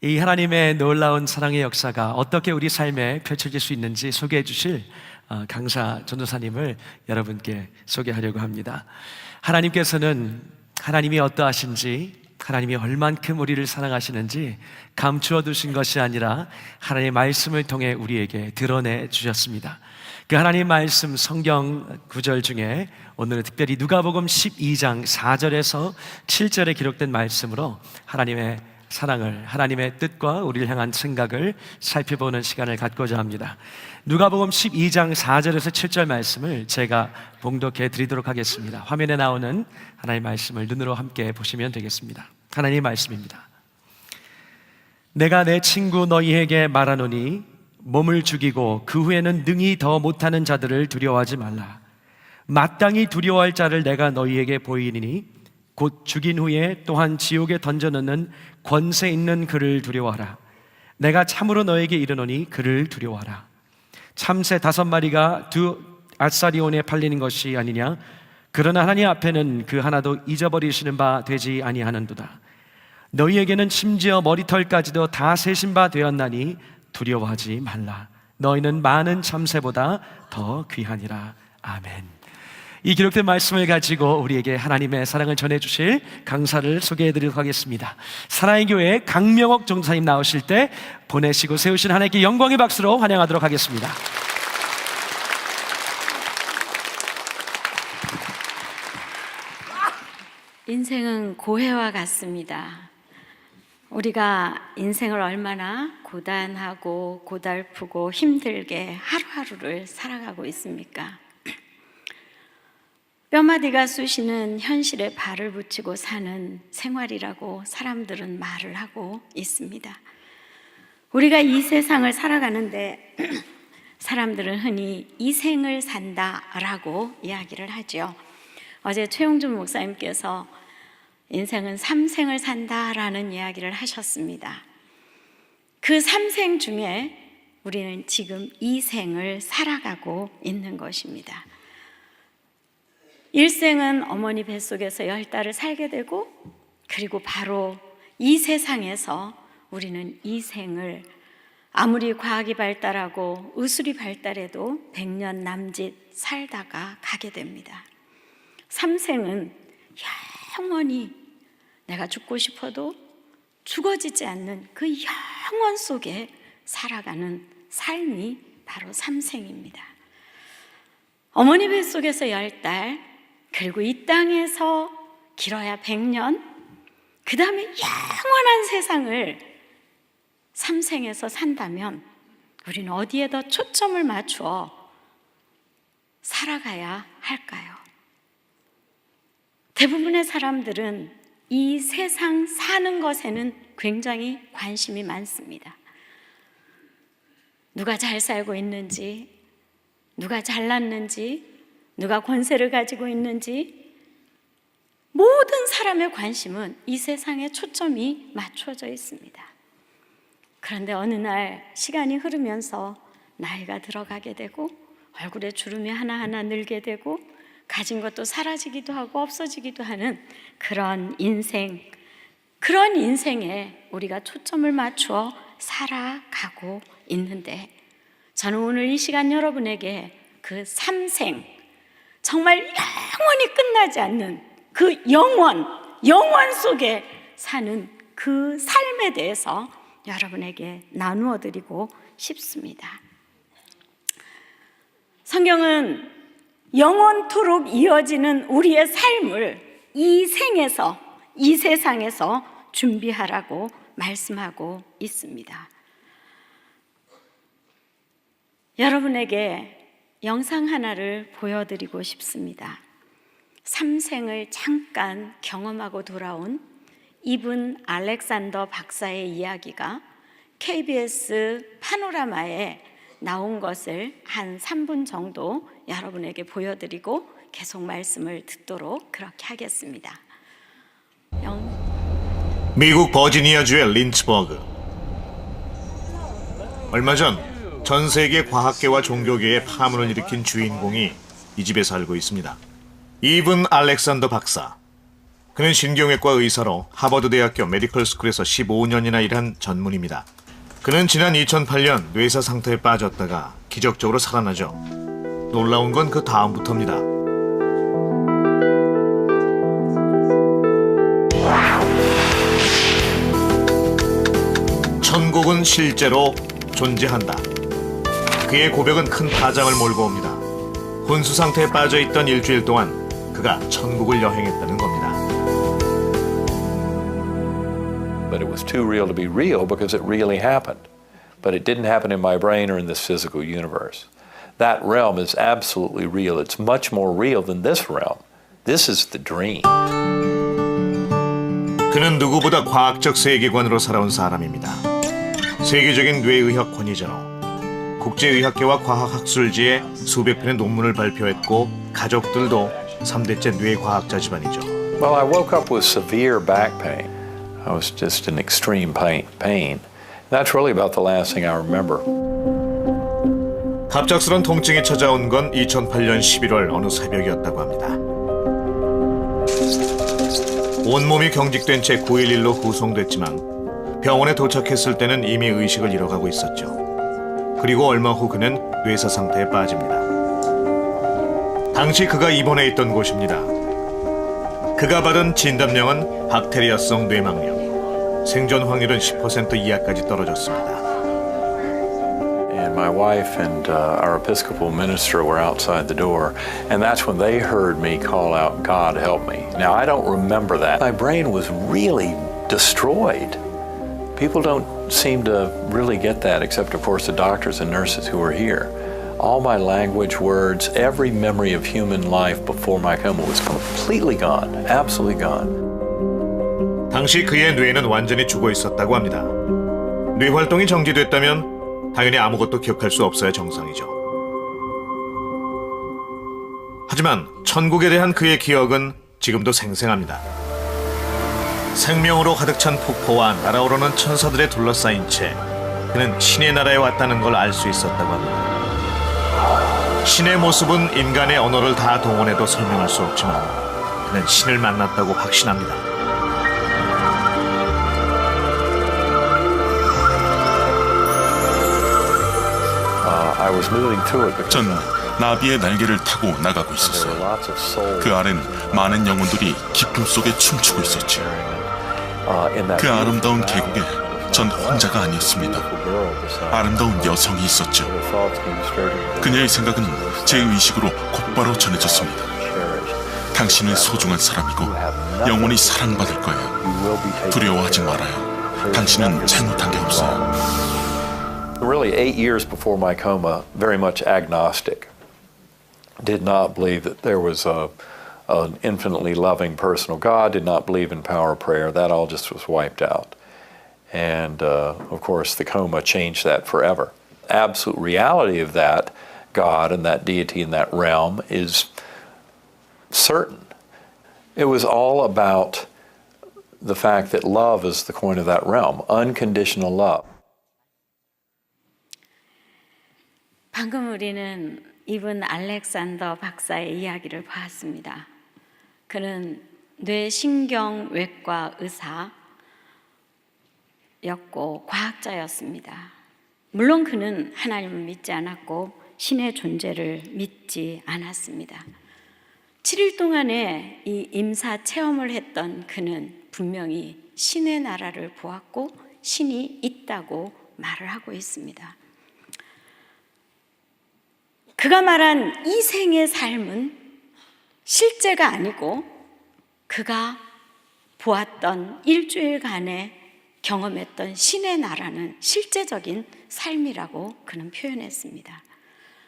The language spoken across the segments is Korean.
이 하나님의 놀라운 사랑의 역사가 어떻게 우리 삶에 펼쳐질 수 있는지 소개해 주실 강사 전도사님을 여러분께 소개하려고 합니다. 하나님께서는 하나님이 어떠하신지, 하나님이 얼만큼 우리를 사랑하시는지 감추어 두신 것이 아니라 하나님의 말씀을 통해 우리에게 드러내 주셨습니다. 그 하나님 말씀 성경 구절 중에 오늘은 특별히 누가복음 12장 4절에서 7절에 기록된 말씀으로 하나님의 사랑을, 하나님의 뜻과 우리를 향한 생각을 살펴보는 시간을 갖고자 합니다. 누가복음 12장 4절에서 7절 말씀을 제가 봉독해 드리도록 하겠습니다. 화면에 나오는 하나님의 말씀을 눈으로 함께 보시면 되겠습니다. 하나님의 말씀입니다. 내가 내 친구 너희에게 말하노니 몸을 죽이고 그 후에는 능히 더 못하는 자들을 두려워하지 말라. 마땅히 두려워할 자를 내가 너희에게 보이니 곧 죽인 후에 또한 지옥에 던져넣는 권세 있는 그를 두려워하라. 내가 참으로 너에게 이르노니 그를 두려워하라. 참새 5마리가 2앗사리온에 팔리는 것이 아니냐? 그러나 하나님 앞에는 그 하나도 잊어버리시는 바 되지 아니하는도다. 너희에게는 심지어 머리털까지도 다 세신 바 되었나니 두려워하지 말라. 너희는 많은 참새보다 더 귀하니라. 아멘. 이 기록된 말씀을 가지고 우리에게 하나님의 사랑을 전해주실 강사를 소개해드리도록 하겠습니다. 사랑의 교회 강명옥 전도사님 나오실 때 보내시고 세우신 하나님께 영광의 박수로 환영하도록 하겠습니다. 인생은 고해와 같습니다. 우리가 인생을 얼마나 고단하고 고달프고 힘들게 하루하루를 살아가고 있습니까? 뼈마디가 쑤시는 현실에 발을 붙이고 사는 생활이라고 사람들은 말을 하고 있습니다. 우리가 이 세상을 살아가는데 사람들은 흔히 이 생을 산다라고 이야기를 하죠. 어제 최용준 목사님께서 인생은 3생을 산다라는 이야기를 하셨습니다. 그 3생 중에 우리는 지금 2생을 살아가고 있는 것입니다. 1생은 어머니 뱃속에서 10달을 살게 되고, 그리고 바로 이 세상에서 우리는 2생을 아무리 과학이 발달하고 의술이 발달해도 100년 남짓 살다가 가게 됩니다. 3생은 영원히 내가 죽고 싶어도 죽어지지 않는 그 영원 속에 살아가는 삶이 바로 3생입니다. 어머니 뱃속에서 10달, 그리고 이 땅에서 길어야 100년, 그 다음에 영원한 세상을 3생에서 산다면 우리는 어디에 더 초점을 맞추어 살아가야 할까요? 대부분의 사람들은 이 세상 사는 것에는 굉장히 관심이 많습니다. 누가 잘 살고 있는지, 누가 잘났는지, 누가 권세를 가지고 있는지, 모든 사람의 관심은 이 세상에 초점이 맞춰져 있습니다. 그런데 어느 날 시간이 흐르면서 나이가 들어가게 되고 얼굴에 주름이 하나하나 늘게 되고 가진 것도 사라지기도 하고 없어지기도 하는 그런 인생에 우리가 초점을 맞추어 살아가고 있는데, 저는 오늘 이 시간 여러분에게 그 3생, 정말 영원히 끝나지 않는 그 영원 속에 사는 그 삶에 대해서 여러분에게 나누어 드리고 싶습니다. 성경은 영원토록 이어지는 우리의 삶을 이 생에서, 이 세상에서 준비하라고 말씀하고 있습니다. 여러분에게 영상 하나를 보여드리고 싶습니다. 3생을 잠깐 경험하고 돌아온 이분 알렉산더 박사의 이야기가 KBS 파노라마에 나온 것을 한 3분 정도 여러분에게 보여드리고 계속 말씀을 듣도록 그렇게 하겠습니다. 미국 버지니아주의 린츠버그. 얼마 전 전 세계 과학계와 종교계에 파문을 일으킨 주인공이 이 집에 살고 있습니다. 이븐 알렉산더 박사. 그는 신경외과 의사로 하버드 대학교 메디컬 스쿨에서 15년이나 일한 전문입니다. 그는 지난 2008년 뇌사 상태에 빠졌다가 기적적으로 살아나죠. 놀라운 건 그 다음부터입니다. 천국은 실제로 존재한다. 그의 고백은 큰 파장을 몰고 옵니다. 혼수 상태에 빠져있던 일주일 동안 그가 천국을 여행했다는 겁니다. But it was too real to be real because it really happened. But it didn't happen in my brain or in this physical universe. That realm is absolutely real. It's much more real than this realm. This is the dream. 그는 누구보다 과학적 세계관으로 살아온 사람입니다. 세계적인 뇌의학 권위자로 국제의학계와 과학학술지에 수백 편의 논문을 발표했고 가족들도 3대째 뇌과학자 집안이죠. Well, I woke up with severe back pain. I was just in extreme pain. That's really about the last thing I remember. 갑작스런 통증이 찾아온 건 2008년 11월 어느 새벽이었다고 합니다. 온몸이 경직된 채 911로 후송됐지만 병원에 도착했을 때는 이미 의식을 잃어가고 있었죠. 그리고 얼마 후 그는 뇌사 상태에 빠집니다. 당시 그가 입원해 있던 곳입니다. 그가 받은 진단명은 박테리아성 뇌망령. 생존 확률은 10% 이하까지 떨어졌습니다. And my wife and our Episcopal minister were outside the door, and that's when they heard me call out, "God help me." Now, I don't remember that. My brain was really destroyed. People don't seem to really get that, except, of course, the doctors and nurses who were here. All my language, words, every memory of human life before my coma was completely gone, absolutely gone. 당시 그의 뇌는 완전히 죽어 있었다고 합니다. 뇌 활동이 정지됐다면 당연히 아무것도 기억할 수 없어야 정상이죠. 하지만 천국에 대한 그의 기억은 지금도 생생합니다. 생명으로 가득 찬 폭포와 날아오르는 천사들에 둘러싸인 채 그는 신의 나라에 왔다는 걸 알 수 있었다고 합니다. 신의 모습은 인간의 언어를 다 동원해도 설명할 수 없지만 그는 신을 만났다고 확신합니다. I was moving through it because 전 나비의 날개를 타고 나가고 there were 있었어요. lots of souls. 그 아래는 많은 영혼들이 기쁨 속에 춤추고 있었죠. In that 그 아름다운 beautiful 계곡에 valley, 전 혼자가 아니었습니다. beautiful girl beside me. 아름다운 여성이 있었죠. The thoughts being stirred in me. 그녀의 생각은 제 의식으로 곧바로 전해졌습니다. Cherished. 당신은 소중한 사람이고 영원히 사랑받을 거예요. You will be taken 두려워하지 care of. 말아요. 당신은 잘못한 게 없어요. Really, 8 years before my coma, very much agnostic. Did not believe that there was an infinitely loving personal God, did not believe in power of prayer. That all just was wiped out. And of course, the coma changed that forever. Absolute reality of that God and that deity in that realm is certain. It was all about the fact that love is the coin of that realm, unconditional love. 방금 우리는 이분 알렉산더 박사의 이야기를 보았습니다. 그는 뇌신경외과 의사였고 과학자였습니다. 물론 그는 하나님을 믿지 않았고 신의 존재를 믿지 않았습니다. 7일 동안의 이 임사 체험을 했던 그는 분명히 신의 나라를 보았고 신이 있다고 말을 하고 있습니다. 그가 말한 이 생의 삶은 실제가 아니고 그가 보았던 일주일간의 경험했던 신의 나라는 실제적인 삶이라고 그는 표현했습니다.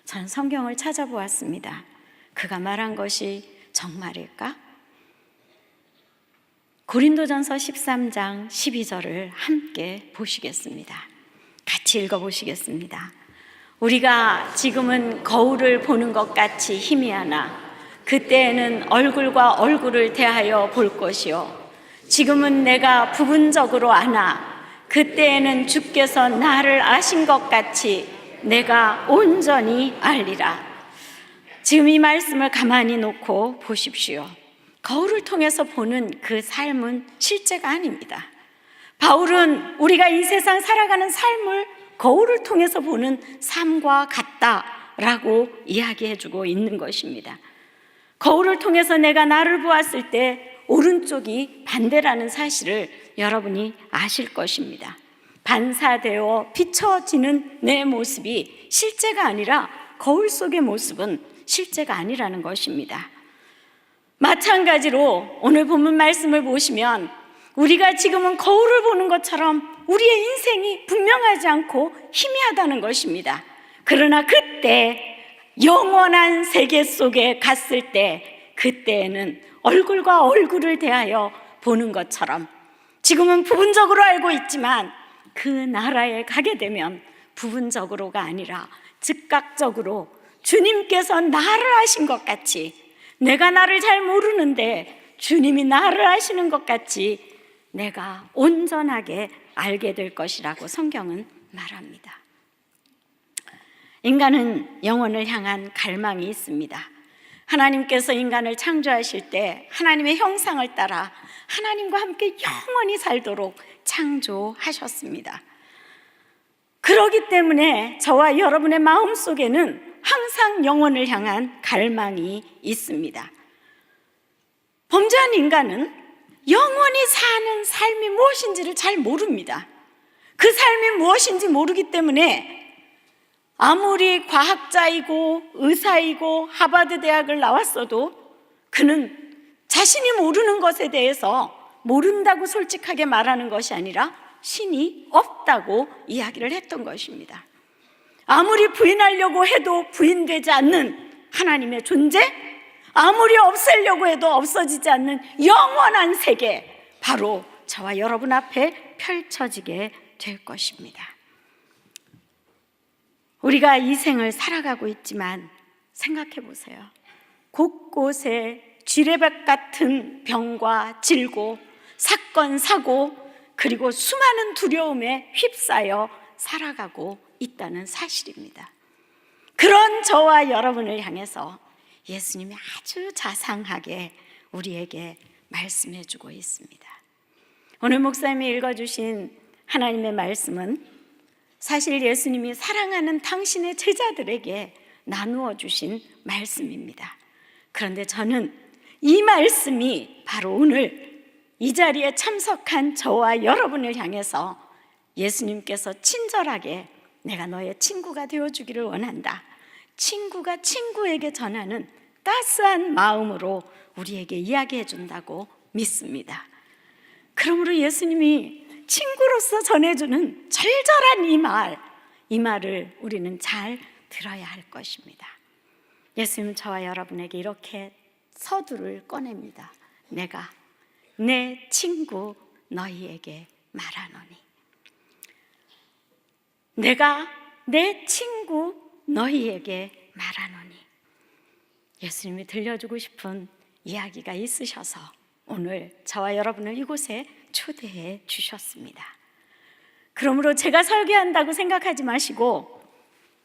전 성경을 찾아보았습니다. 그가 말한 것이 정말일까? 고린도전서 13장 12절을 함께 보시겠습니다. 같이 읽어보시겠습니다. 우리가 지금은 거울을 보는 것 같이 희미하나 그때에는 얼굴과 얼굴을 대하여 볼 것이요 지금은 내가 부분적으로 아나 그때에는 주께서 나를 아신 것 같이 내가 온전히 알리라. 지금 이 말씀을 가만히 놓고 보십시오. 거울을 통해서 보는 그 삶은 실제가 아닙니다. 바울은 우리가 이 세상 살아가는 삶을 거울을 통해서 보는 삶과 같다라고 이야기해주고 있는 것입니다. 거울을 통해서 내가 나를 보았을 때 오른쪽이 반대라는 사실을 여러분이 아실 것입니다. 반사되어 비춰지는 내 모습이 실제가 아니라 거울 속의 모습은 실제가 아니라는 것입니다. 마찬가지로 오늘 본문 말씀을 보시면 우리가 지금은 거울을 보는 것처럼 우리의 인생이 분명하지 않고 희미하다는 것입니다. 그러나 그때 영원한 세계 속에 갔을 때 그때에는 얼굴과 얼굴을 대하여 보는 것처럼 지금은 부분적으로 알고 있지만 그 나라에 가게 되면 부분적으로가 아니라 즉각적으로 주님께서 나를 아신 것 같이, 내가 나를 잘 모르는데 주님이 나를 아시는 것 같이 내가 온전하게 알게 될 것이라고 성경은 말합니다. 인간은 영혼을 향한 갈망이 있습니다. 하나님께서 인간을 창조하실 때 하나님의 형상을 따라 하나님과 함께 영원히 살도록 창조하셨습니다. 그렇기 때문에 저와 여러분의 마음속에는 항상 영혼을 향한 갈망이 있습니다. 범죄한 인간은 영원히 사는 삶이 무엇인지를 잘 모릅니다. 그 삶이 무엇인지 모르기 때문에 아무리 과학자이고 의사이고 하버드 대학을 나왔어도 그는 자신이 모르는 것에 대해서 모른다고 솔직하게 말하는 것이 아니라 신이 없다고 이야기를 했던 것입니다. 아무리 부인하려고 해도 부인되지 않는 하나님의 존재, 아무리 없애려고 해도 없어지지 않는 영원한 세계, 바로 저와 여러분 앞에 펼쳐지게 될 것입니다. 우리가 이 생을 살아가고 있지만 생각해 보세요. 곳곳에 쥐레백 같은 병과 질고 사건, 사고, 그리고 수많은 두려움에 휩싸여 살아가고 있다는 사실입니다. 그런 저와 여러분을 향해서 예수님이 아주 자상하게 우리에게 말씀해 주고 있습니다. 오늘 목사님이 읽어주신 하나님의 말씀은 사실 예수님이 사랑하는 당신의 제자들에게 나누어 주신 말씀입니다. 그런데 저는 이 말씀이 바로 오늘 이 자리에 참석한 저와 여러분을 향해서 예수님께서 친절하게 내가 너의 친구가 되어주기를 원한다, 친구가 친구에게 전하는 따스한 마음으로 우리에게 이야기해 준다고 믿습니다. 그러므로 예수님이 친구로서 전해주는 절절한 이 말을 우리는 잘 들어야 할 것입니다. 예수님은 저와 여러분에게 이렇게 서두를 꺼냅니다. 내가 내 친구 너희에게 말하노니, 내가 내 친구 너희에게 말하노니. 예수님이 들려주고 싶은 이야기가 있으셔서 오늘 저와 여러분을 이곳에 초대해 주셨습니다. 그러므로 제가 설교한다고 생각하지 마시고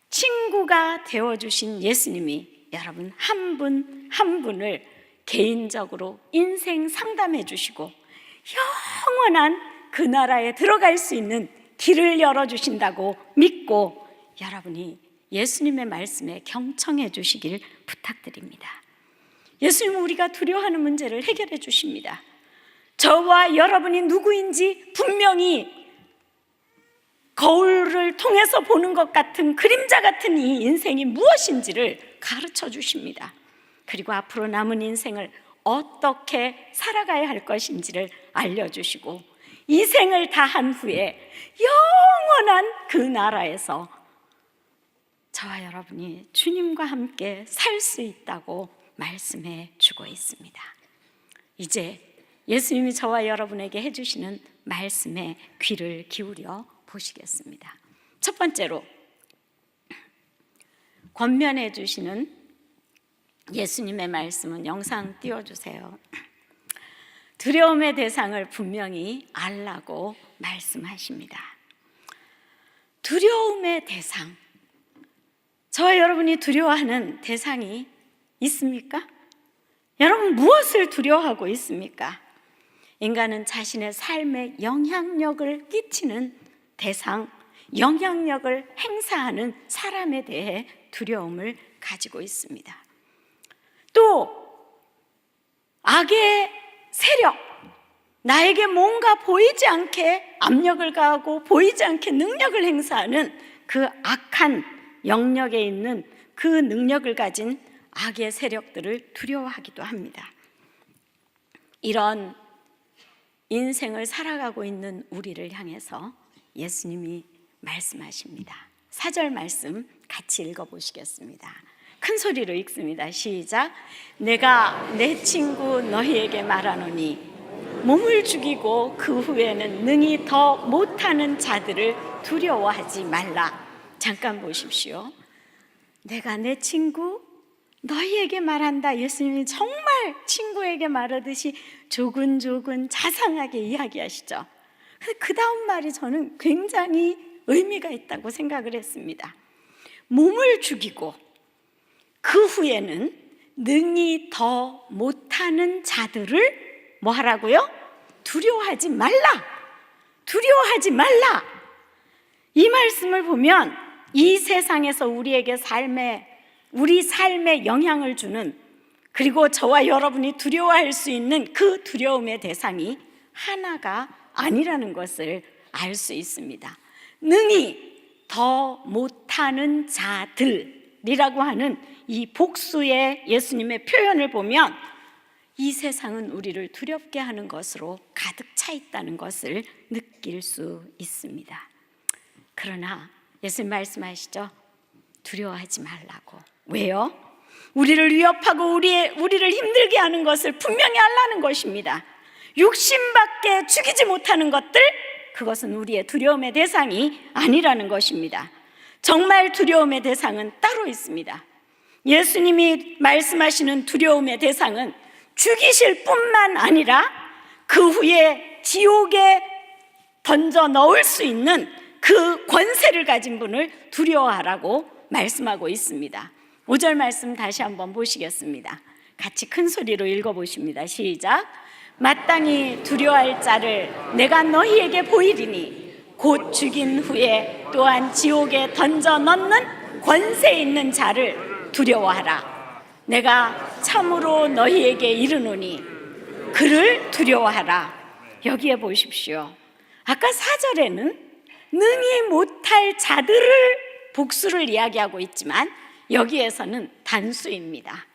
친구가 되어주신 예수님이 여러분 한 분 한 분을 개인적으로 인생 상담해 주시고 영원한 그 나라에 들어갈 수 있는 길을 열어주신다고 믿고 여러분이 예수님의 말씀에 경청해 주시길 부탁드립니다. 예수님은 우리가 두려워하는 문제를 해결해 주십니다. 저와 여러분이 누구인지 분명히 거울을 통해서 보는 것 같은 그림자 같은 이 인생이 무엇인지를 가르쳐 주십니다. 그리고 앞으로 남은 인생을 어떻게 살아가야 할 것인지를 알려주시고 이 생을 다한 후에 영원한 그 나라에서 저와 여러분이 주님과 함께 살 수 있다고 말씀해 주고 있습니다. 이제 예수님이 저와 여러분에게 해주시는 말씀에 귀를 기울여 보시겠습니다. 첫 번째로 권면해 주시는 예수님의 말씀은 영상 띄워주세요. 두려움의 대상을 분명히 알라고 말씀하십니다. 두려움의 대상, 저와 여러분이 두려워하는 대상이 있습니까? 여러분, 무엇을 두려워하고 있습니까? 인간은 자신의 삶에 영향력을 끼치는 대상, 영향력을 행사하는 사람에 대해 두려움을 가지고 있습니다. 또 악의 세력, 나에게 뭔가 보이지 않게 압력을 가하고 보이지 않게 능력을 행사하는 그 악한 영역에 있는 그 능력을 가진 악의 세력들을 두려워하기도 합니다. 이런 인생을 살아가고 있는 우리를 향해서 예수님이 말씀하십니다. 4절 말씀 같이 읽어보시겠습니다. 큰 소리로 읽습니다. 시작. 내가 내 친구 너희에게 말하노니 몸을 죽이고 그 후에는 능히 더 못하는 자들을 두려워하지 말라. 잠깐 보십시오. 내가 내 친구 너희에게 말한다. 예수님이 정말 친구에게 말하듯이 조근조근 자상하게 이야기하시죠. 그 다음 말이 저는 굉장히 의미가 있다고 생각을 했습니다. 몸을 죽이고 그 후에는 능히 더 못하는 자들을 뭐 하라고요? 두려워하지 말라. 두려워하지 말라. 이 말씀을 보면 이 세상에서 우리에게 우리 삶에 영향을 주는, 그리고 저와 여러분이 두려워할 수 있는 그 두려움의 대상이 하나가 아니라는 것을 알 수 있습니다. 능히 더 못하는 자들이라고 하는 이 복수의 예수님의 표현을 보면 이 세상은 우리를 두렵게 하는 것으로 가득 차 있다는 것을 느낄 수 있습니다. 그러나 예수님 말씀하시죠. 두려워하지 말라고. 왜요? 우리를 위협하고 우리를 힘들게 하는 것을 분명히 알라는 것입니다. 육신밖에 죽이지 못하는 것들, 그것은 우리의 두려움의 대상이 아니라는 것입니다. 정말 두려움의 대상은 따로 있습니다. 예수님이 말씀하시는 두려움의 대상은 죽이실 뿐만 아니라 그 후에 지옥에 던져 넣을 수 있는 그 권세를 가진 분을 두려워하라고 말씀하고 있습니다. 5절 말씀 다시 한번 보시겠습니다. 같이 큰 소리로 읽어보십니다. 시작. 마땅히 두려워할 자를 내가 너희에게 보이리니 곧 죽인 후에 또한 지옥에 던져 넣는 권세 있는 자를 두려워하라. 내가 참으로 너희에게 이르노니 그를 두려워하라. 여기에 보십시오. 아까 4절에는 능히 못할 자들을 복수를 이야기하고 있지만 여기에서는 단수입니다.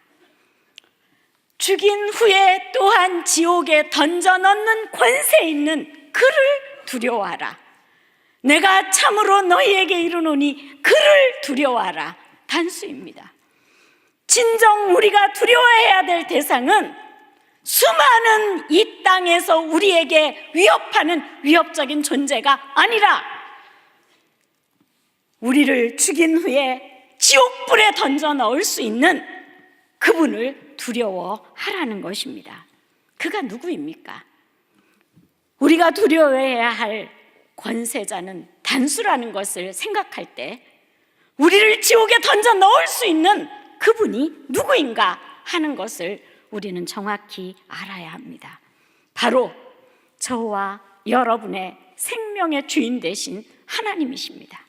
죽인 후에 또한 지옥에 던져 넣는 권세 있는 그를 두려워하라. 내가 참으로 너희에게 이르노니 그를 두려워하라. 단수입니다. 진정 우리가 두려워해야 될 대상은 수많은 이 땅에서 우리에게 위협하는 위협적인 존재가 아니라 우리를 죽인 후에 지옥불에 던져 넣을 수 있는 그분을 두려워하라는 것입니다. 그가 누구입니까? 우리가 두려워해야 할 권세자는 단수라는 것을 생각할 때 우리를 지옥에 던져 넣을 수 있는 그분이 누구인가 하는 것을 우리는 정확히 알아야 합니다. 바로 저와 여러분의 생명의 주인 되신 하나님이십니다.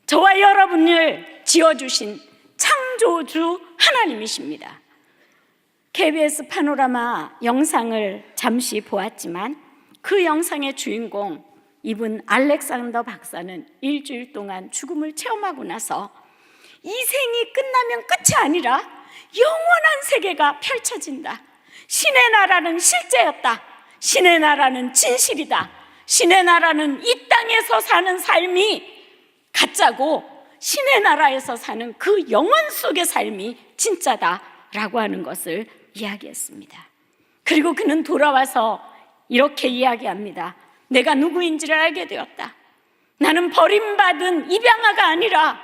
저와 여러분을 지어주신 창조주 하나님이십니다. KBS 파노라마 영상을 잠시 보았지만 그 영상의 주인공 이분 알렉산더 박사는 일주일 동안 죽음을 체험하고 나서 이 생이 끝나면 끝이 아니라 영원한 세계가 펼쳐진다. 신의 나라는 실제였다. 신의 나라는 진실이다. 신의 나라는 이 땅에서 사는 삶이 가짜고 신의 나라에서 사는 그 영원 속의 삶이 진짜다라고 하는 것을 이야기했습니다. 그리고 그는 돌아와서 이렇게 이야기합니다. 내가 누구인지를 알게 되었다. 나는 버림받은 입양아가 아니라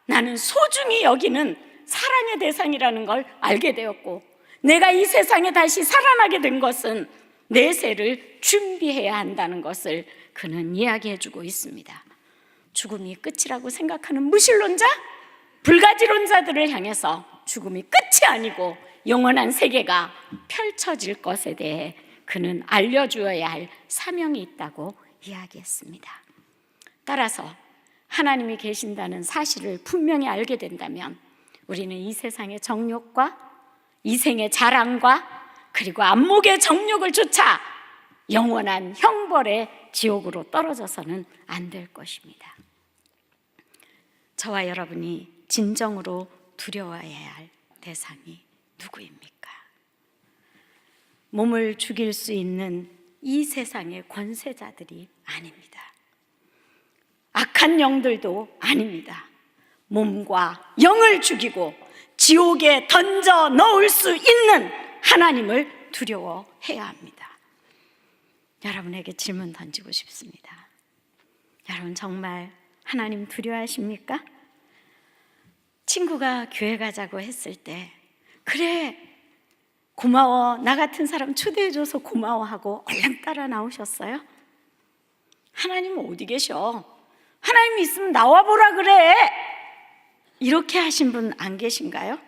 나는 소중히 여기는 사랑의 대상이라는 걸 알게 되었고, 내가 이 세상에 다시 살아나게 된 것은 내세를 준비해야 한다는 것을 그는 이야기해주고 있습니다. 죽음이 끝이라고 생각하는 무신론자, 불가지론자들을 향해서 죽음이 끝이 아니고 영원한 세계가 펼쳐질 것에 대해 그는 알려주어야 할 사명이 있다고 이야기했습니다. 따라서 하나님이 계신다는 사실을 분명히 알게 된다면 우리는 이 세상의 정욕과 이생의 자랑과 그리고 안목의 정욕을 쫓아 영원한 형벌의 지옥으로 떨어져서는 안 될 것입니다. 저와 여러분이 진정으로 두려워해야 할 대상이 누구입니까? 몸을 죽일 수 있는 이 세상의 권세자들이 아닙니다. 악한 영들도 아닙니다. 몸과 영을 죽이고 지옥에 던져 넣을 수 있는 하나님을 두려워해야 합니다. 여러분에게 질문 던지고 싶습니다. 여러분 정말 하나님 두려워하십니까? 친구가 교회 가자고 했을 때 그래 고마워 나 같은 사람 초대해줘서 고마워하고 얼른 따라 나오셨어요? 하나님은 어디 계셔? 하나님이 있으면 나와보라 그래. 이렇게 하신 분 안 계신가요?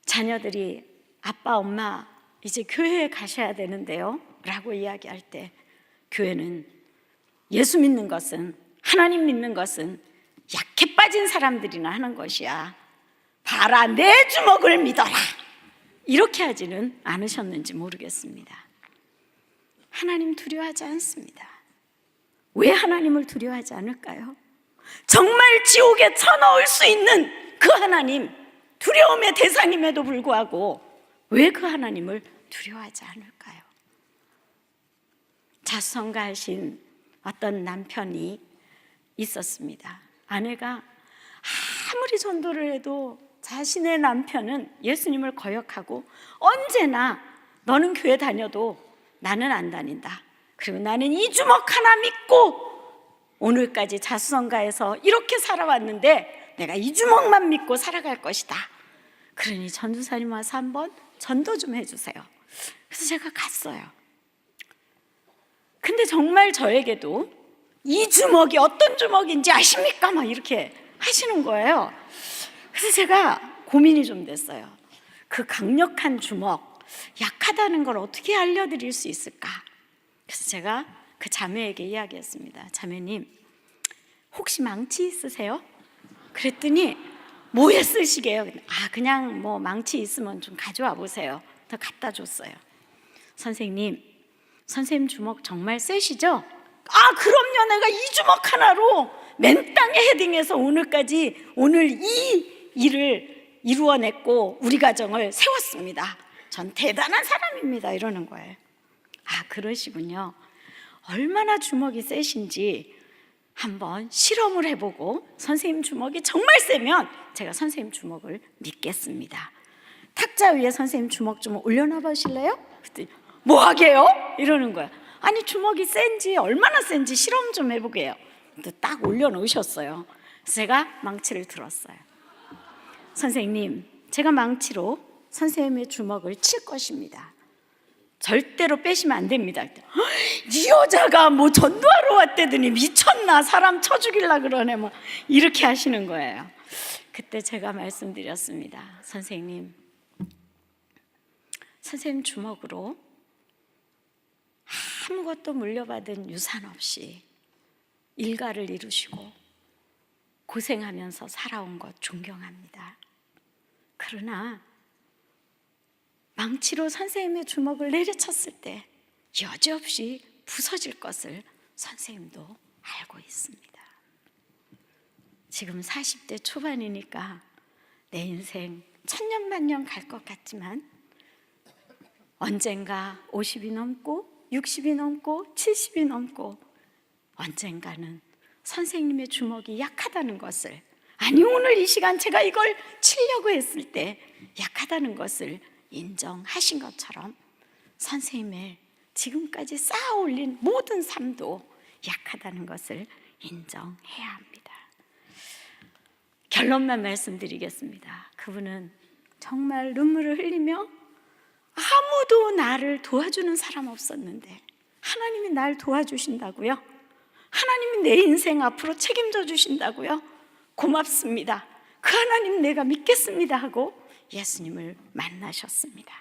자녀들이 아빠 엄마 이제 교회에 가셔야 되는데요 라고 이야기할 때 교회는 예수 믿는 것은 하나님 믿는 것은 약해 빠진 사람들이나 하는 것이야. 봐라 내 주먹을 믿어라. 이렇게 하지는 않으셨는지 모르겠습니다. 하나님 두려워하지 않습니다. 왜 하나님을 두려워하지 않을까요? 정말 지옥에 쳐넣을 수 있는 그 하나님, 두려움의 대상임에도 불구하고 왜 그 하나님을 두려워하지 않을까요? 자수성가하신 어떤 남편이 있었습니다. 아내가 아무리 전도를 해도 자신의 남편은 예수님을 거역하고 언제나 너는 교회 다녀도 나는 안 다닌다. 그리고 나는 이 주먹 하나 믿고 오늘까지 자수성가해서 이렇게 살아왔는데 내가 이 주먹만 믿고 살아갈 것이다. 그러니 전도사님 와서 한번 전도 좀 해주세요. 그래서 제가 갔어요. 근데 정말 저에게도 이 주먹이 어떤 주먹인지 아십니까? 막 이렇게 하시는 거예요. 그래서 제가 고민이 좀 됐어요. 그 강력한 주먹, 약하다는 걸 어떻게 알려드릴 수 있을까? 그래서 제가 그 자매에게 이야기했습니다. 자매님, 혹시 망치 있으세요? 그랬더니 뭐에 쓰시게요? 그냥 뭐 망치 있으면 좀 가져와 보세요. 더 갖다 줬어요. 선생님 주먹 정말 세시죠? 그럼요. 내가 이 주먹 하나로 맨 땅에 헤딩해서 오늘 이 일을 이루어냈고 우리 가정을 세웠습니다. 전 대단한 사람입니다. 이러는 거예요. 그러시군요. 얼마나 주먹이 세신지 한번 실험을 해보고 선생님 주먹이 정말 세면 제가 선생님 주먹을 믿겠습니다. 탁자 위에 선생님 주먹 좀 올려놔 보실래요? 그랬더니 뭐 하게요? 이러는 거야. 아니 주먹이 센지 얼마나 센지 실험 좀 해보게요. 딱 올려놓으셨어요. 제가 망치를 들었어요. 선생님, 제가 망치로 선생님의 주먹을 칠 것입니다. 절대로 빼시면 안 됩니다. 이 여자가 뭐 전도하러 왔대더니 미쳤나? 사람 쳐 죽이려고 그러네. 뭐 이렇게 하시는 거예요. 그때 제가 말씀드렸습니다. 선생님 주먹으로 아무것도 물려받은 유산 없이 일가를 이루시고 고생하면서 살아온 것 존경합니다. 그러나 망치로 선생님의 주먹을 내려쳤을 때 여지없이 부서질 것을 선생님도 알고 있습니다. 지금 40대 초반이니까 내 인생 천년만년 갈 것 같지만 언젠가 50이 넘고 60이 넘고 70이 넘고 언젠가는 선생님의 주먹이 약하다는 것을, 아니 오늘 이 시간 제가 이걸 치려고 했을 때 약하다는 것을 인정하신 것처럼 선생님의 지금까지 쌓아 올린 모든 삶도 약하다는 것을 인정해야 합니다. 결론만 말씀드리겠습니다. 그분은 정말 눈물을 흘리며 아무도 나를 도와주는 사람 없었는데 하나님이 날 도와주신다고요? 하나님이 내 인생 앞으로 책임져 주신다고요? 고맙습니다. 그 하나님 내가 믿겠습니다 하고 예수님을 만나셨습니다.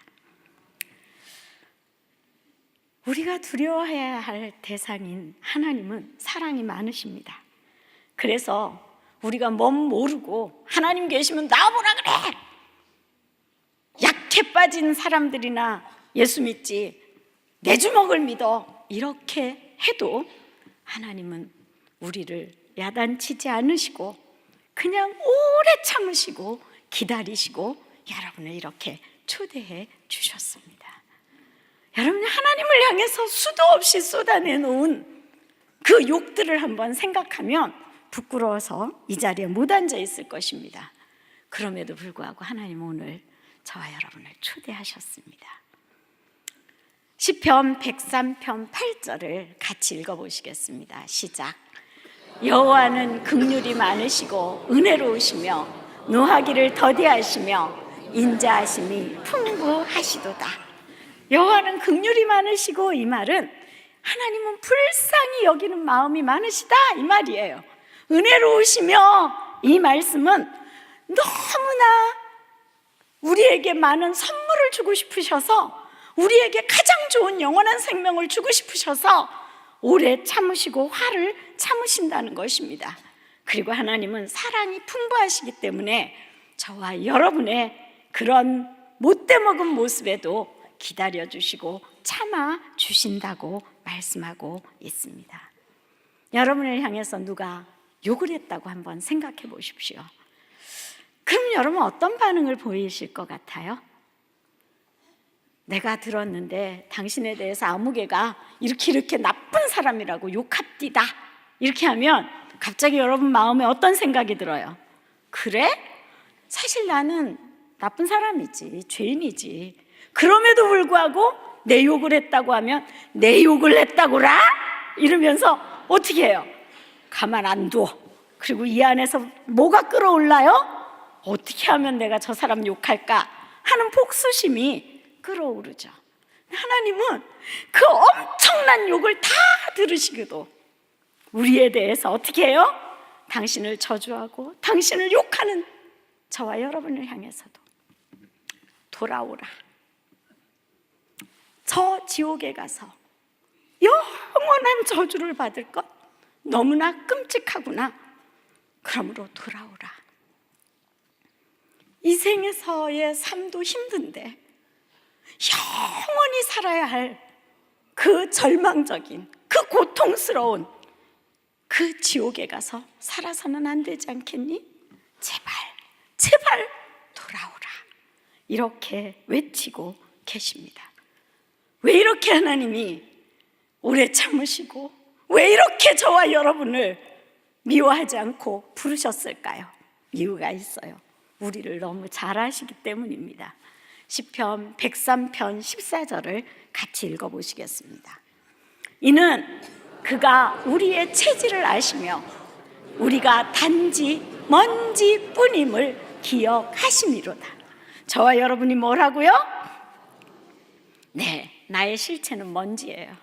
우리가 두려워해야 할 대상인 하나님은 사랑이 많으십니다. 그래서 우리가 몸 모르고 하나님 계시면 나와보라 그래! 약해 빠진 사람들이나 예수 믿지, 내 주먹을 믿어, 이렇게 해도 하나님은 우리를 야단치지 않으시고 그냥 오래 참으시고 기다리시고 여러분을 이렇게 초대해 주셨습니다. 여러분, 하나님을 향해서 수도 없이 쏟아내놓은 그 욕들을 한번 생각하면 부끄러워서 이 자리에 못 앉아 있을 것입니다. 그럼에도 불구하고 하나님 오늘 저와 여러분을 초대하셨습니다. 시편 103편 8절을 같이 읽어보시겠습니다. 시작. 여호와는 긍휼이 많으시고 은혜로우시며 노하기를 더디하시며 인자하심이 풍부하시도다. 여호와는 긍휼이 많으시고, 이 말은 하나님은 불쌍히 여기는 마음이 많으시다 이 말이에요. 은혜로우시며, 이 말씀은 너무나 우리에게 많은 선물을 주고 싶으셔서, 우리에게 가장 좋은 영원한 생명을 주고 싶으셔서 오래 참으시고 화를 참으신다는 것입니다. 그리고 하나님은 사랑이 풍부하시기 때문에 저와 여러분의 그런 못돼 먹은 모습에도 기다려주시고 참아주신다고 말씀하고 있습니다. 여러분을 향해서 누가 욕을 했다고 한번 생각해 보십시오. 그럼 여러분 어떤 반응을 보이실 것 같아요? 내가 들었는데 당신에 대해서 아무개가 이렇게 나쁜 사람이라고 욕합디다, 이렇게 하면 갑자기 여러분 마음에 어떤 생각이 들어요? 그래? 사실 나는 나쁜 사람이지, 죄인이지. 그럼에도 불구하고 내 욕을 했다고 하면 내 욕을 했다고라? 이러면서 어떻게 해요? 가만 안 둬. 그리고 이 안에서 뭐가 끌어올라요? 어떻게 하면 내가 저 사람 욕할까 하는 복수심이 끌어오르죠. 하나님은 그 엄청난 욕을 다 들으시기도 우리에 대해서 어떻게 해요? 당신을 저주하고 당신을 욕하는 저와 여러분을 향해서도 돌아오라. 저 지옥에 가서 영원한 저주를 받을 것 너무나 끔찍하구나. 그러므로 돌아오라. 이 생에서의 삶도 힘든데 영원히 살아야 할 그 절망적인, 그 고통스러운 그 지옥에 가서 살아서는 안 되지 않겠니? 제발, 제발 돌아오라. 이렇게 외치고 계십니다. 왜 이렇게 하나님이 오래 참으시고 왜 이렇게 저와 여러분을 미워하지 않고 부르셨을까요? 이유가 있어요. 우리를 너무 잘 아시기 때문입니다. 시편 103편 14절을 같이 읽어보시겠습니다. 이는 그가 우리의 체질을 아시며 우리가 단지 먼지뿐임을 기억하심이로다. 저와 여러분이 뭐라고요? 네, 나의 실체는 먼지예요.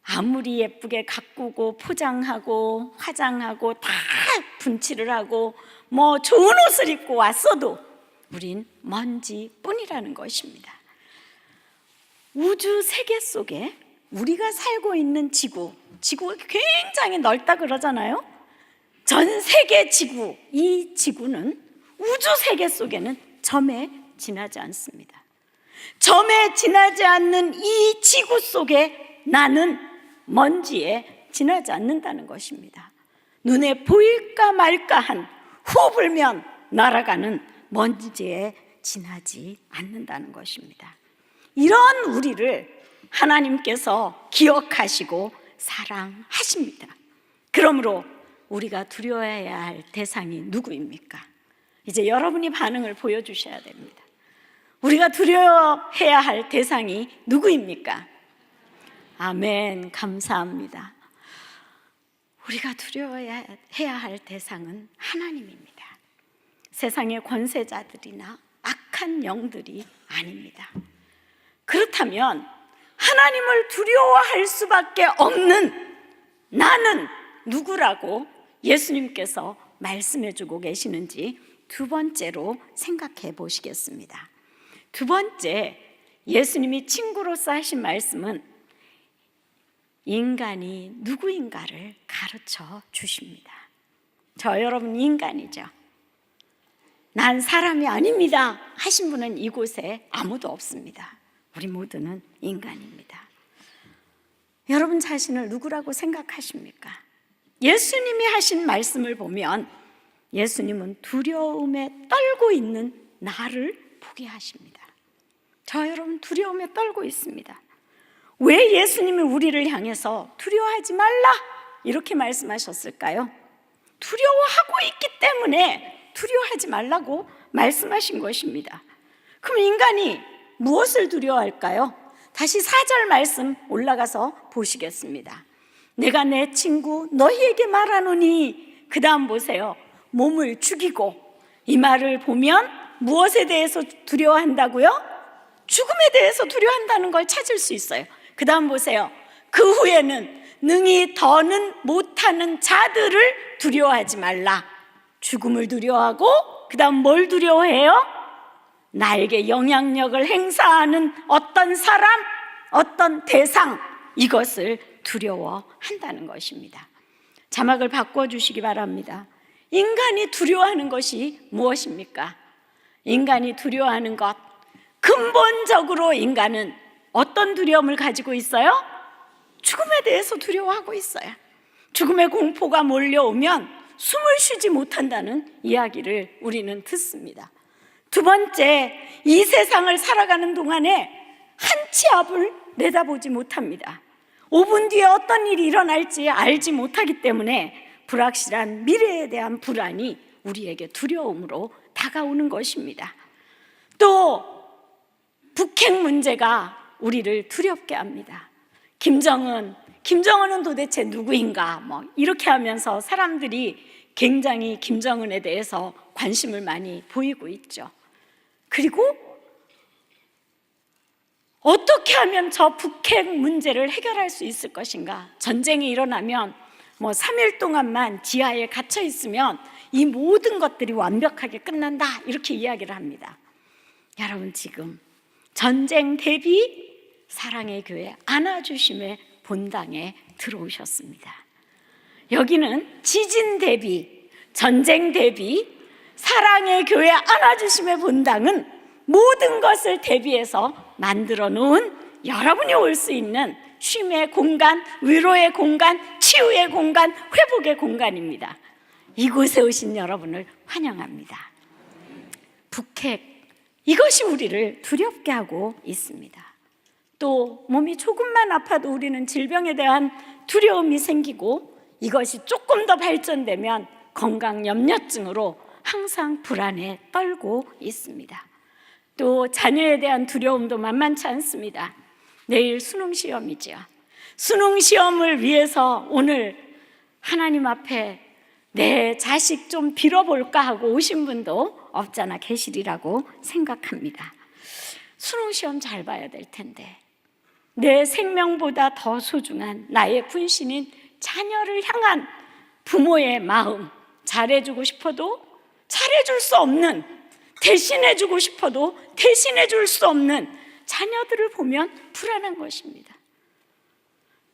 아무리 예쁘게 가꾸고 포장하고 화장하고 다 분칠을 하고 뭐 좋은 옷을 입고 왔어도 우린 먼지뿐이라는 것입니다. 우주 세계 속에 우리가 살고 있는 지구가 굉장히 넓다 그러잖아요. 전 세계 지구, 이 지구는 우주 세계 속에는 점에 지나지 않습니다. 점에 지나지 않는 이 지구 속에 나는 먼지에 지나지 않는다는 것입니다. 눈에 보일까 말까한 후 불면 날아가는 먼지에 지나지 않는다는 것입니다. 이런 우리를 하나님께서 기억하시고 사랑하십니다. 그러므로 우리가 두려워해야 할 대상이 누구입니까? 이제 여러분이 반응을 보여주셔야 됩니다. 우리가 두려워해야 할 대상이 누구입니까? 아멘, 감사합니다. 우리가 두려워해야 할 대상은 하나님입니다. 세상의 권세자들이나 악한 영들이 아닙니다. 그렇다면 하나님을 두려워할 수밖에 없는 나는 누구라고 예수님께서 말씀해주고 계시는지 두 번째로 생각해 보시겠습니다. 두 번째, 예수님이 친구로서 하신 말씀은 인간이 누구인가를 가르쳐 주십니다. 저 여러분 인간이죠. 난 사람이 아닙니다 하신 분은 이곳에 아무도 없습니다. 우리 모두는 인간입니다. 여러분 자신을 누구라고 생각하십니까? 예수님이 하신 말씀을 보면 예수님은 두려움에 떨고 있는 나를 보게 하십니다. 저 여러분 두려움에 떨고 있습니다. 왜 예수님이 우리를 향해서 두려워하지 말라 이렇게 말씀하셨을까요? 두려워하고 있기 때문에 두려워하지 말라고 말씀하신 것입니다. 그럼 인간이 무엇을 두려워할까요? 다시 4절 말씀 올라가서 보시겠습니다. 내가 내 친구 너희에게 말하노니, 그 다음 보세요. 몸을 죽이고, 이 말을 보면 무엇에 대해서 두려워한다고요? 죽음에 대해서 두려워한다는 걸 찾을 수 있어요. 그 다음 보세요. 그 후에는 능히 더는 못하는 자들을 두려워하지 말라. 죽음을 두려워하고 그 다음 뭘 두려워해요? 나에게 영향력을 행사하는 어떤 사람, 어떤 대상, 이것을 두려워한다는 것입니다. 자막을 바꿔주시기 바랍니다. 인간이 두려워하는 것이 무엇입니까? 인간이 두려워하는 것, 근본적으로 인간은 어떤 두려움을 가지고 있어요? 죽음에 대해서 두려워하고 있어요. 죽음의 공포가 몰려오면 숨을 쉬지 못한다는 이야기를 우리는 듣습니다. 두 번째, 이 세상을 살아가는 동안에 한 치 앞을 내다보지 못합니다. 5분 뒤에 어떤 일이 일어날지 알지 못하기 때문에 불확실한 미래에 대한 불안이 우리에게 두려움으로 다가오는 것입니다. 또 북핵 문제가 우리를 두렵게 합니다. 김정은은 도대체 누구인가? 이렇게 하면서 사람들이 굉장히 김정은에 대해서 관심을 많이 보이고 있죠. 그리고 어떻게 하면 저 북핵 문제를 해결할 수 있을 것인가? 전쟁이 일어나면 3일 동안만 지하에 갇혀 있으면 이 모든 것들이 완벽하게 끝난다, 이렇게 이야기를 합니다. 여러분, 지금 전쟁 대비 사랑의 교회 안아주심의 본당에 들어오셨습니다. 여기는 지진 대비, 전쟁 대비 사랑의 교회 안아주심의 본당은 모든 것을 대비해서 만들어 놓은, 여러분이 올 수 있는 쉼의 공간, 위로의 공간, 치유의 공간, 회복의 공간입니다. 이곳에 오신 여러분을 환영합니다. 북핵, 이것이 우리를 두렵게 하고 있습니다. 또 몸이 조금만 아파도 우리는 질병에 대한 두려움이 생기고, 이것이 조금 더 발전되면 건강 염려증으로 항상 불안에 떨고 있습니다. 또 자녀에 대한 두려움도 만만치 않습니다. 내일 수능시험이죠. 수능시험을 위해서 오늘 하나님 앞에 내 자식 좀 빌어볼까 하고 오신 분도 없잖아 계시리라고 생각합니다. 수능시험 잘 봐야 될 텐데, 내 생명보다 더 소중한 나의 분신인 자녀를 향한 부모의 마음, 잘해주고 싶어도 잘해줄 수 없는, 대신해주고 싶어도 대신해줄 수 없는 자녀들을 보면 불안한 것입니다.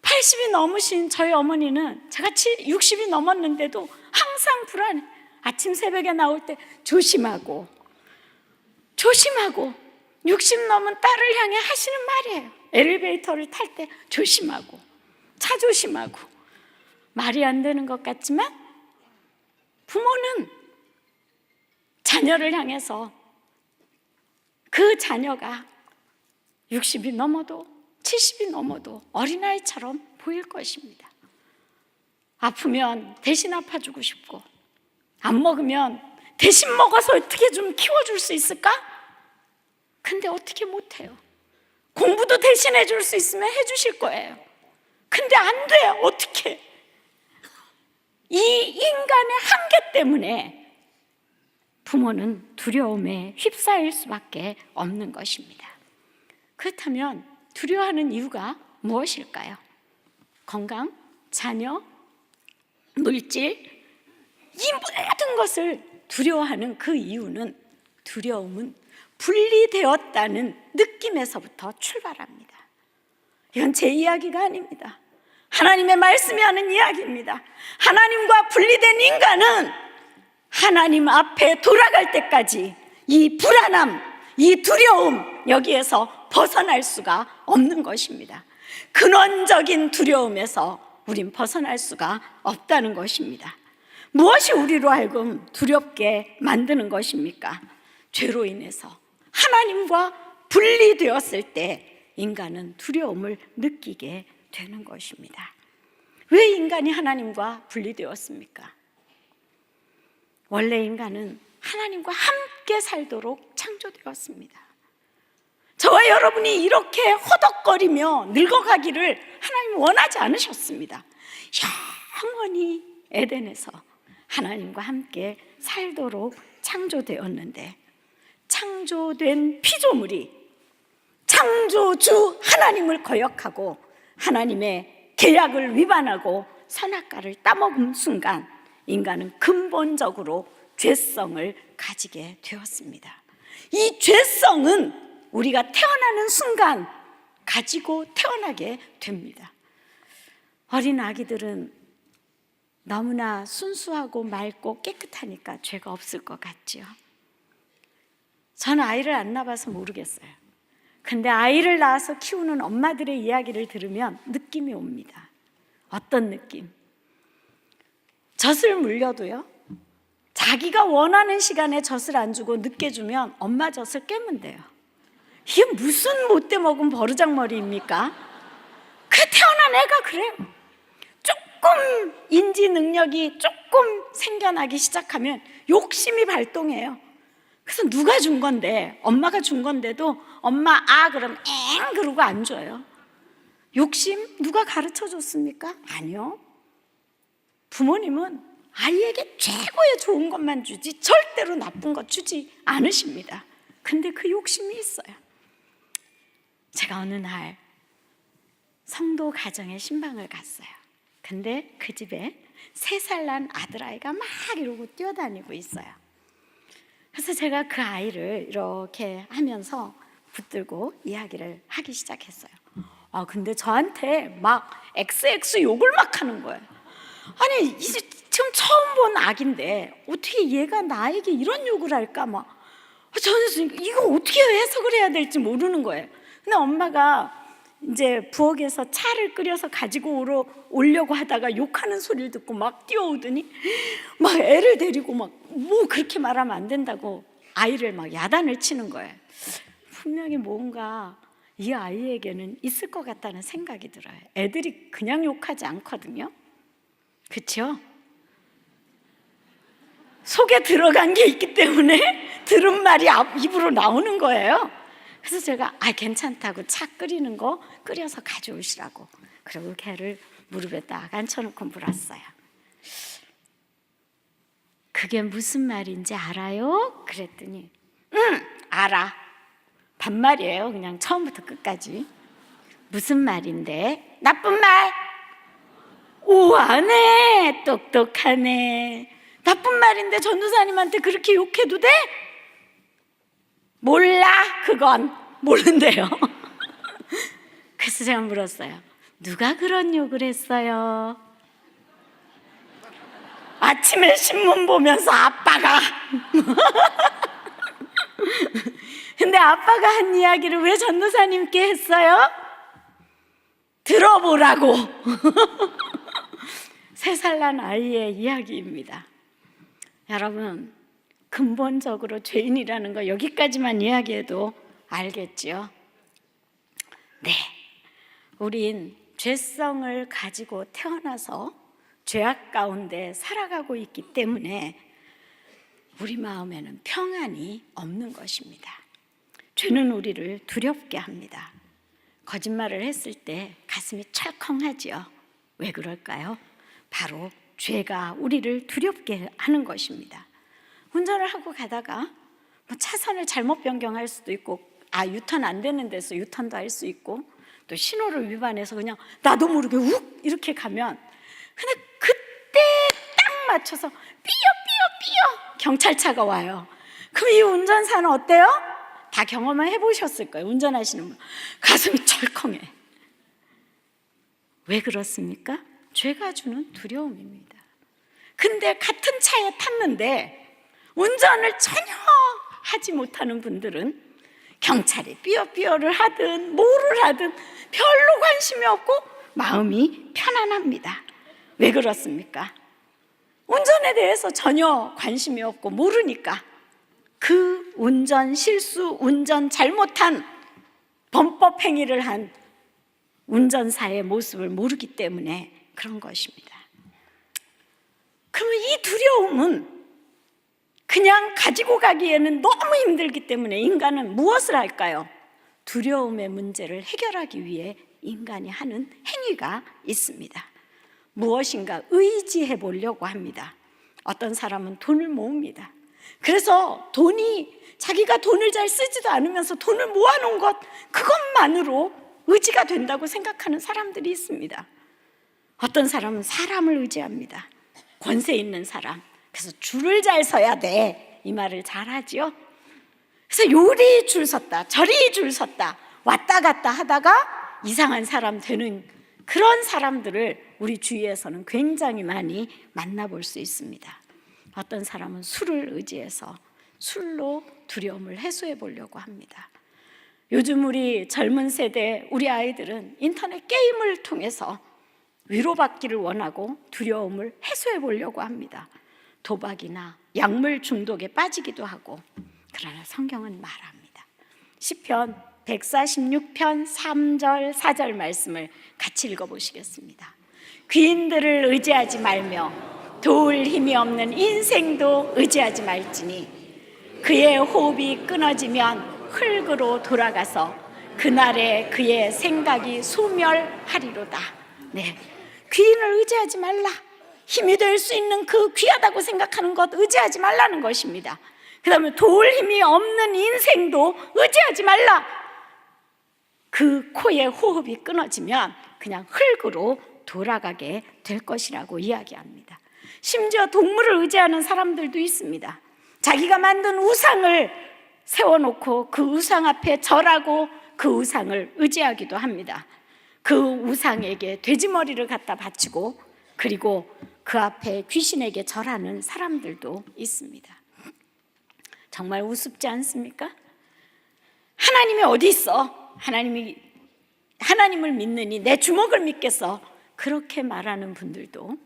80이 넘으신 저희 어머니는 제가 60이 넘었는데도 항상 불안해. 아침 새벽에 나올 때 조심하고 60 넘은 딸을 향해 하시는 말이에요. 엘리베이터를 탈 때 조심하고, 차 조심하고. 말이 안 되는 것 같지만 부모는 자녀를 향해서 그 자녀가 60이 넘어도 70이 넘어도 어린아이처럼 보일 것입니다. 아프면 대신 아파주고 싶고, 안 먹으면 대신 먹어서 어떻게 좀 키워줄 수 있을까? 근데 어떻게 못해요. 공부도 대신 해줄 수 있으면 해주실 거예요. 근데 안 돼요. 어떻게? 이 인간의 한계 때문에 부모는 두려움에 휩싸일 수밖에 없는 것입니다. 그렇다면 두려워하는 이유가 무엇일까요? 건강, 자녀, 물질, 이 모든 것을 두려워하는 그 이유는, 두려움은 분리되었다는 느낌에서부터 출발합니다. 이건 제 이야기가 아닙니다. 하나님의 말씀이 하는 이야기입니다. 하나님과 분리된 인간은 하나님 앞에 돌아갈 때까지 이 불안함, 이 두려움, 여기에서 벗어날 수가 없는 것입니다. 근원적인 두려움에서 우린 벗어날 수가 없다는 것입니다. 무엇이 우리로 하여금 두렵게 만드는 것입니까? 죄로 인해서 하나님과 분리되었을 때 인간은 두려움을 느끼게 되는 것입니다. 왜 인간이 하나님과 분리되었습니까? 원래 인간은 하나님과 함께 살도록 창조되었습니다. 저와 여러분이 이렇게 허덕거리며 늙어가기를 하나님은 원하지 않으셨습니다. 영원히 에덴에서 하나님과 함께 살도록 창조되었는데, 창조된 피조물이 창조주 하나님을 거역하고 하나님의 계약을 위반하고 선악과를 따먹은 순간 인간은 근본적으로 죄성을 가지게 되었습니다. 이 죄성은 우리가 태어나는 순간 가지고 태어나게 됩니다. 어린 아기들은 너무나 순수하고 맑고 깨끗하니까 죄가 없을 것 같지요. 저는 아이를 안 낳아서 모르겠어요. 근데 아이를 낳아서 키우는 엄마들의 이야기를 들으면 느낌이 옵니다. 어떤 느낌? 젖을 물려도요, 자기가 원하는 시간에 젖을 안 주고 늦게 주면 엄마 젖을 깨면 돼요. 이게 무슨 못돼 먹은 버르장머리입니까? 그 태어난 애가 그래요. 조금 인지 능력이 조금 생겨나기 시작하면 욕심이 발동해요. 그래서 누가 준 건데, 엄마가 준 건데도 엄마 그럼 엥 그러고 안 줘요. 욕심 누가 가르쳐 줬습니까? 아니요. 부모님은 아이에게 최고의 좋은 것만 주지 절대로 나쁜 것 주지 않으십니다. 근데 그 욕심이 있어요. 제가 어느 날 성도 가정에 신방을 갔어요. 근데 그 집에 3살 난 아들아이가 막 이러고 뛰어다니고 있어요. 그래서 제가 그 아이를 이렇게 하면서 붙들고 이야기를 하기 시작했어요. 근데 저한테 막 XX 욕을 막 하는 거예요. 아니, 이제 지금 처음 본 아기인데 어떻게 얘가 나에게 이런 욕을 할까? 저는 이거 어떻게 해석을 해야 될지 모르는 거예요. 근데 엄마가 이제 부엌에서 차를 끓여서 가지고 오려고 하다가 욕하는 소리를 듣고 막 뛰어오더니 막 애를 데리고 뭐 그렇게 말하면 안 된다고 아이를 막 야단을 치는 거예요. 분명히 뭔가 이 아이에게는 있을 것 같다는 생각이 들어요. 애들이 그냥 욕하지 않거든요. 그렇죠? 속에 들어간 게 있기 때문에 들은 말이 입으로 나오는 거예요. 그래서 제가 괜찮다고 차 끓이는 거 끓여서 가져오시라고, 그리고 걔를 무릎에 딱 앉혀놓고 물었어요. 그게 무슨 말인지 알아요? 그랬더니 알아. 반말이에요. 그냥 처음부터 끝까지. 무슨 말인데? 나쁜 말. 우아하네, 똑똑하네. 나쁜 말인데 전도사님한테 그렇게 욕해도 돼? 몰라, 그건 모른대요. 그래서 제가 물었어요. 누가 그런 욕을 했어요? 아침에 신문 보면서 아빠가. 근데 아빠가 한 이야기를 왜 전도사님께 했어요? 들어보라고. 3살 난 아이의 이야기입니다. 여러분, 근본적으로 죄인이라는 거 여기까지만 이야기해도 알겠지요? 네, 우린 죄성을 가지고 태어나서 죄악 가운데 살아가고 있기 때문에 우리 마음에는 평안이 없는 것입니다. 죄는 우리를 두렵게 합니다. 거짓말을 했을 때 가슴이 철컹하지요. 왜 그럴까요? 바로 죄가 우리를 두렵게 하는 것입니다. 운전을 하고 가다가 차선을 잘못 변경할 수도 있고, 유턴 안 되는 데서 유턴도 할 수 있고, 또 신호를 위반해서 그냥 나도 모르게 욱 이렇게 가면, 근데 그때 딱 맞춰서 삐어삐어 경찰차가 와요. 그럼 이 운전사는 어때요? 다 경험을 해보셨을 거예요. 운전하시는 분 가슴이 철컹해. 왜 그렇습니까? 죄가 주는 두려움입니다. 근데 같은 차에 탔는데 운전을 전혀 하지 못하는 분들은 경찰이 삐어삐어를 하든 뭐를 하든 별로 관심이 없고 마음이 편안합니다. 왜 그렇습니까? 운전에 대해서 전혀 관심이 없고 모르니까 그 운전 실수, 운전 잘못한 범법 행위를 한 운전사의 모습을 모르기 때문에 그런 것입니다. 그러면 이 두려움은 그냥 가지고 가기에는 너무 힘들기 때문에 인간은 무엇을 할까요? 두려움의 문제를 해결하기 위해 인간이 하는 행위가 있습니다. 무엇인가 의지해 보려고 합니다. 어떤 사람은 돈을 모읍니다. 그래서 자기가 돈을 잘 쓰지도 않으면서 돈을 모아놓은 것, 그것만으로 의지가 된다고 생각하는 사람들이 있습니다. 어떤 사람은 사람을 의지합니다. 권세 있는 사람. 그래서 줄을 잘 서야 돼. 이 말을 잘 하지요. 그래서 요리 줄 섰다, 저리 줄 섰다, 왔다 갔다 하다가 이상한 사람 되는 그런 사람들을 우리 주위에서는 굉장히 많이 만나볼 수 있습니다. 어떤 사람은 술을 의지해서 술로 두려움을 해소해 보려고 합니다. 요즘 우리 젊은 세대, 우리 아이들은 인터넷 게임을 통해서 위로받기를 원하고 두려움을 해소해 보려고 합니다. 도박이나 약물 중독에 빠지기도 하고. 그러나 성경은 말합니다. 시편 146편 3절 4절 말씀을 같이 읽어보시겠습니다. 귀인들을 의지하지 말며 도울 힘이 없는 인생도 의지하지 말지니 그의 호흡이 끊어지면 흙으로 돌아가서 그날에 그의 생각이 소멸하리로다. 네, 귀인을 의지하지 말라. 힘이 될 수 있는 그 귀하다고 생각하는 것 의지하지 말라는 것입니다. 그 다음에 도울 힘이 없는 인생도 의지하지 말라. 그 코의 호흡이 끊어지면 그냥 흙으로 돌아가게 될 것이라고 이야기합니다. 심지어 동물을 의지하는 사람들도 있습니다. 자기가 만든 우상을 세워놓고 그 우상 앞에 절하고 그 우상을 의지하기도 합니다. 그 우상에게 돼지머리를 갖다 바치고 그리고 그 앞에 귀신에게 절하는 사람들도 있습니다. 정말 우습지 않습니까? 하나님이 어디 있어? 하나님을 믿느니 내 주먹을 믿겠어? 그렇게 말하는 분들도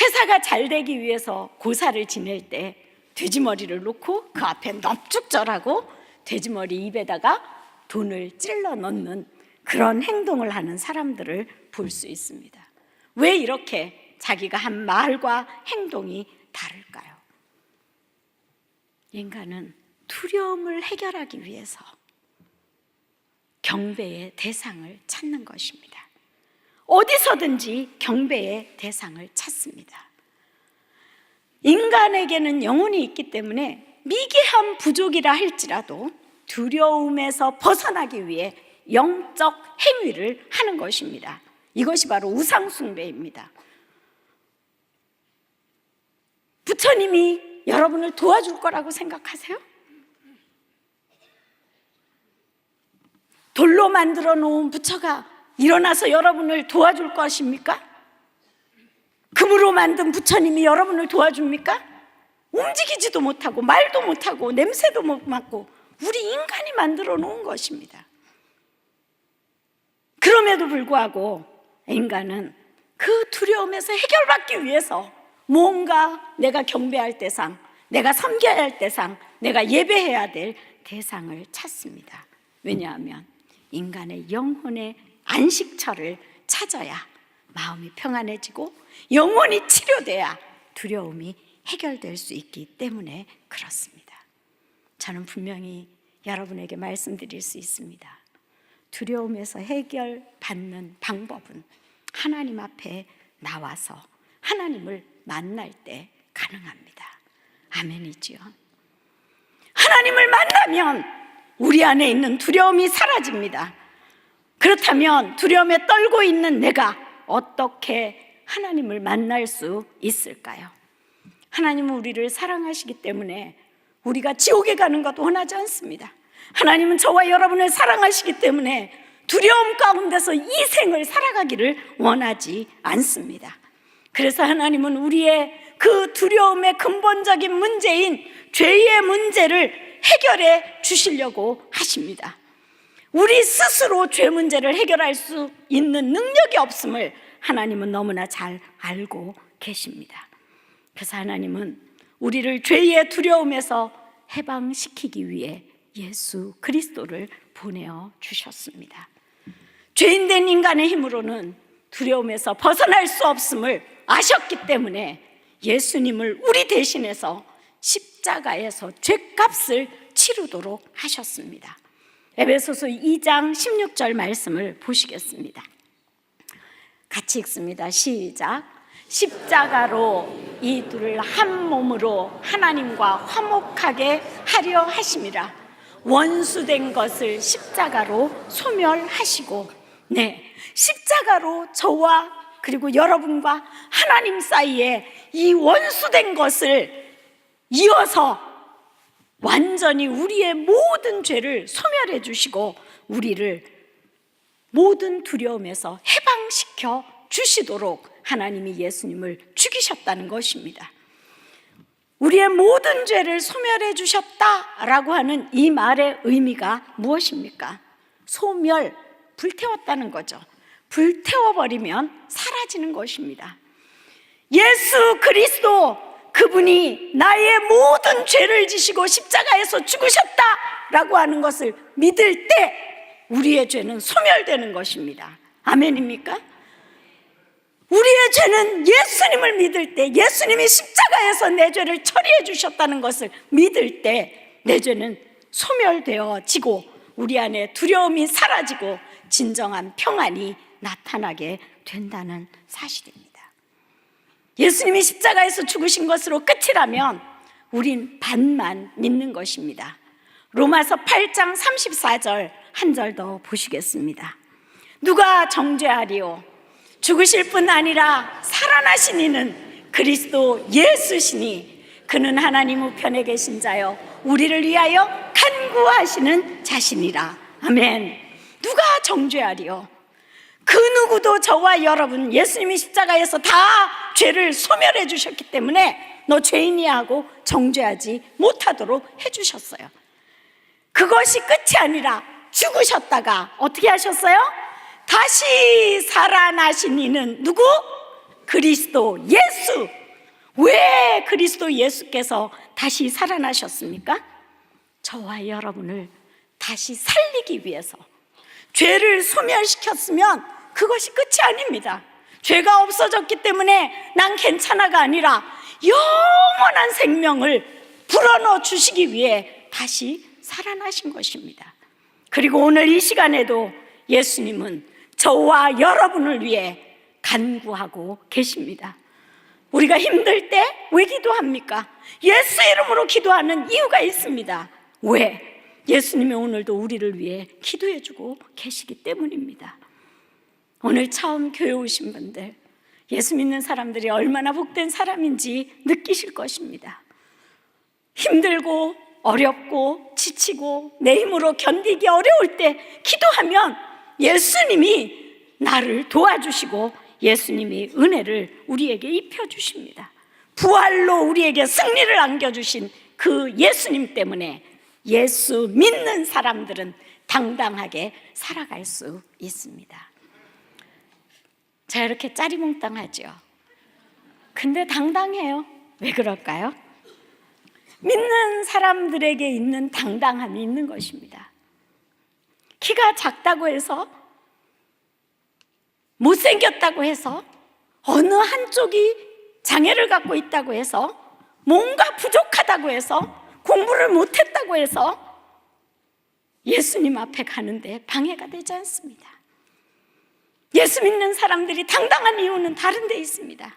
회사가 잘 되기 위해서 고사를 지낼 때 돼지머리를 놓고 그 앞에 넙죽절하고 돼지머리 입에다가 돈을 찔러 넣는 그런 행동을 하는 사람들을 볼 수 있습니다. 왜 이렇게 자기가 한 말과 행동이 다를까요? 인간은 두려움을 해결하기 위해서 경배의 대상을 찾는 것입니다. 어디서든지 경배의 대상을 찾습니다. 인간에게는 영혼이 있기 때문에 미개한 부족이라 할지라도 두려움에서 벗어나기 위해 영적 행위를 하는 것입니다. 이것이 바로 우상숭배입니다. 부처님이 여러분을 도와줄 거라고 생각하세요? 돌로 만들어 놓은 부처가 일어나서 여러분을 도와줄 것입니까? 금으로 만든 부처님이 여러분을 도와줍니까? 움직이지도 못하고 말도 못하고 냄새도 못 맡고 우리 인간이 만들어 놓은 것입니다. 그럼에도 불구하고 인간은 그 두려움에서 해결받기 위해서 뭔가 내가 경배할 대상, 내가 섬겨야 할 대상, 내가 예배해야 될 대상을 찾습니다. 왜냐하면 인간의 영혼의 안식처를 찾아야 마음이 평안해지고 영혼이 치료돼야 두려움이 해결될 수 있기 때문에 그렇습니다. 저는 분명히 여러분에게 말씀드릴 수 있습니다. 두려움에서 해결받는 방법은 하나님 앞에 나와서 하나님을 만날 때 가능합니다. 아멘이지요. 하나님을 만나면 우리 안에 있는 두려움이 사라집니다. 그렇다면 두려움에 떨고 있는 내가 어떻게 하나님을 만날 수 있을까요? 하나님은 우리를 사랑하시기 때문에 우리가 지옥에 가는 것 원하지 않습니다. 하나님은 저와 여러분을 사랑하시기 때문에 두려움 가운데서 이 생을 살아가기를 원하지 않습니다. 그래서 하나님은 우리의 그 두려움의 근본적인 문제인 죄의 문제를 해결해 주시려고 하십니다. 우리 스스로 죄 문제를 해결할 수 있는 능력이 없음을 하나님은 너무나 잘 알고 계십니다. 그래서 하나님은 우리를 죄의 두려움에서 해방시키기 위해 예수 그리스도를 보내어 주셨습니다. 죄인된 인간의 힘으로는 두려움에서 벗어날 수 없음을 아셨기 때문에 예수님을 우리 대신해서 십자가에서 죄값을 치르도록 하셨습니다. 에베소서 2장 16절 말씀을 보시겠습니다. 같이 읽습니다. 시작. 십자가로 이 둘을 한 몸으로 하나님과 화목하게 하려 하심이라. 원수된 것을 십자가로 소멸하시고, 십자가로 저와 그리고 여러분과 하나님 사이에 이 원수된 것을 이어서 완전히 우리의 모든 죄를 소멸해 주시고 우리를 모든 두려움에서 해방시켜 주시도록 하나님이 예수님을 죽이셨다는 것입니다. 우리의 모든 죄를 소멸해 주셨다라고 하는 이 말의 의미가 무엇입니까? 소멸, 불태웠다는 거죠. 불태워버리면 사라지는 것입니다. 예수 그리스도, 그분이 나의 모든 죄를 지시고 십자가에서 죽으셨다라고 하는 것을 믿을 때 우리의 죄는 소멸되는 것입니다. 아멘입니까? 우리의 죄는 예수님을 믿을 때, 예수님이 십자가에서 내 죄를 처리해 주셨다는 것을 믿을 때 내 죄는 소멸되어지고 우리 안에 두려움이 사라지고 진정한 평안이 나타나게 된다는 사실입니다. 예수님이 십자가에서 죽으신 것으로 끝이라면 우린 반만 믿는 것입니다. 로마서 8장 34절 한 절 더 보시겠습니다. 누가 정죄하리요? 죽으실 뿐 아니라 살아나신 이는 그리스도 예수시니 그는 하나님 우편에 계신 자요 우리를 위하여 간구하시는 자신이라. 아멘. 누가 정죄하리요? 그 누구도 저와 여러분, 예수님이 십자가에서 다 죄를 소멸해 주셨기 때문에 너 죄인이야 하고 정죄하지 못하도록 해주셨어요. 그것이 끝이 아니라 죽으셨다가 어떻게 하셨어요? 다시 살아나신 이는 누구? 그리스도 예수. 왜 그리스도 예수께서 다시 살아나셨습니까? 저와 여러분을 다시 살리기 위해서. 죄를 소멸시켰으면 그것이 끝이 아닙니다. 죄가 없어졌기 때문에 난 괜찮아가 아니라 영원한 생명을 불어넣어 주시기 위해 다시 살아나신 것입니다. 그리고 오늘 이 시간에도 예수님은 저와 여러분을 위해 간구하고 계십니다. 우리가 힘들 때 왜 기도합니까? 예수 이름으로 기도하는 이유가 있습니다. 왜? 예수님이 오늘도 우리를 위해 기도해주고 계시기 때문입니다. 오늘 처음 교회 오신 분들, 예수 믿는 사람들이 얼마나 복된 사람인지 느끼실 것입니다. 힘들고 어렵고 지치고 내 힘으로 견디기 어려울 때 기도하면 예수님이 나를 도와주시고 예수님이 은혜를 우리에게 입혀주십니다. 부활로 우리에게 승리를 안겨주신 그 예수님 때문에 예수 믿는 사람들은 당당하게 살아갈 수 있습니다. 제가 이렇게 짜리몽땅하죠. 근데 당당해요. 왜 그럴까요? 믿는 사람들에게 있는 당당함이 있는 것입니다. 키가 작다고 해서, 못생겼다고 해서, 어느 한쪽이 장애를 갖고 있다고 해서, 뭔가 부족하다고 해서, 공부를 못했다고 해서 예수님 앞에 가는데 방해가 되지 않습니다. 예수 믿는 사람들이 당당한 이유는 다른 데 있습니다.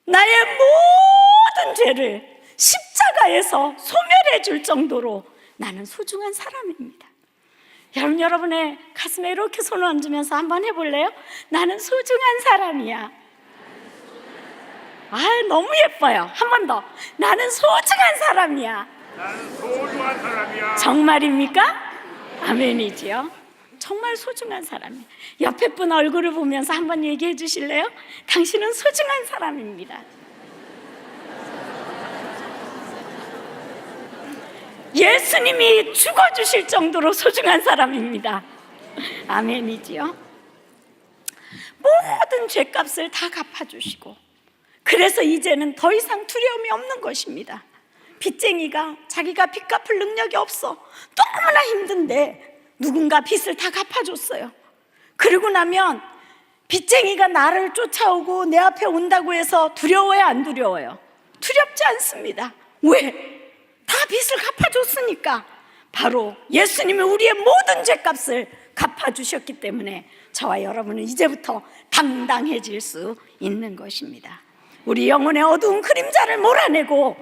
나의 모든 죄를 십자가에서 소멸해 줄 정도로 나는 소중한 사람입니다. 여러분의 가슴에 이렇게 손을 얹으면서 한번 해볼래요? 나는 소중한 사람이야. 아, 너무 예뻐요. 한 번 더. 나는 소중한 사람이야. 나는 소중한 사람이야. 정말입니까? 아멘이지요. 정말 소중한 사람이에요. 옆에 분 얼굴을 보면서 한번 얘기해 주실래요? 당신은 소중한 사람입니다. 예수님이 죽어주실 정도로 소중한 사람입니다. 아멘이지요. 모든 죄값을 다 갚아주시고, 그래서 이제는 더 이상 두려움이 없는 것입니다. 빚쟁이가 자기가 빚 갚을 능력이 없어 너무나 힘든데 누군가 빚을 다 갚아줬어요. 그러고 나면 빚쟁이가 나를 쫓아오고 내 앞에 온다고 해서 두려워요, 안 두려워요? 두렵지 않습니다. 왜? 다 빚을 갚아줬으니까. 바로 예수님이 우리의 모든 죄값을 갚아주셨기 때문에 저와 여러분은 이제부터 당당해질 수 있는 것입니다. 우리 영혼의 어두운 그림자를 몰아내고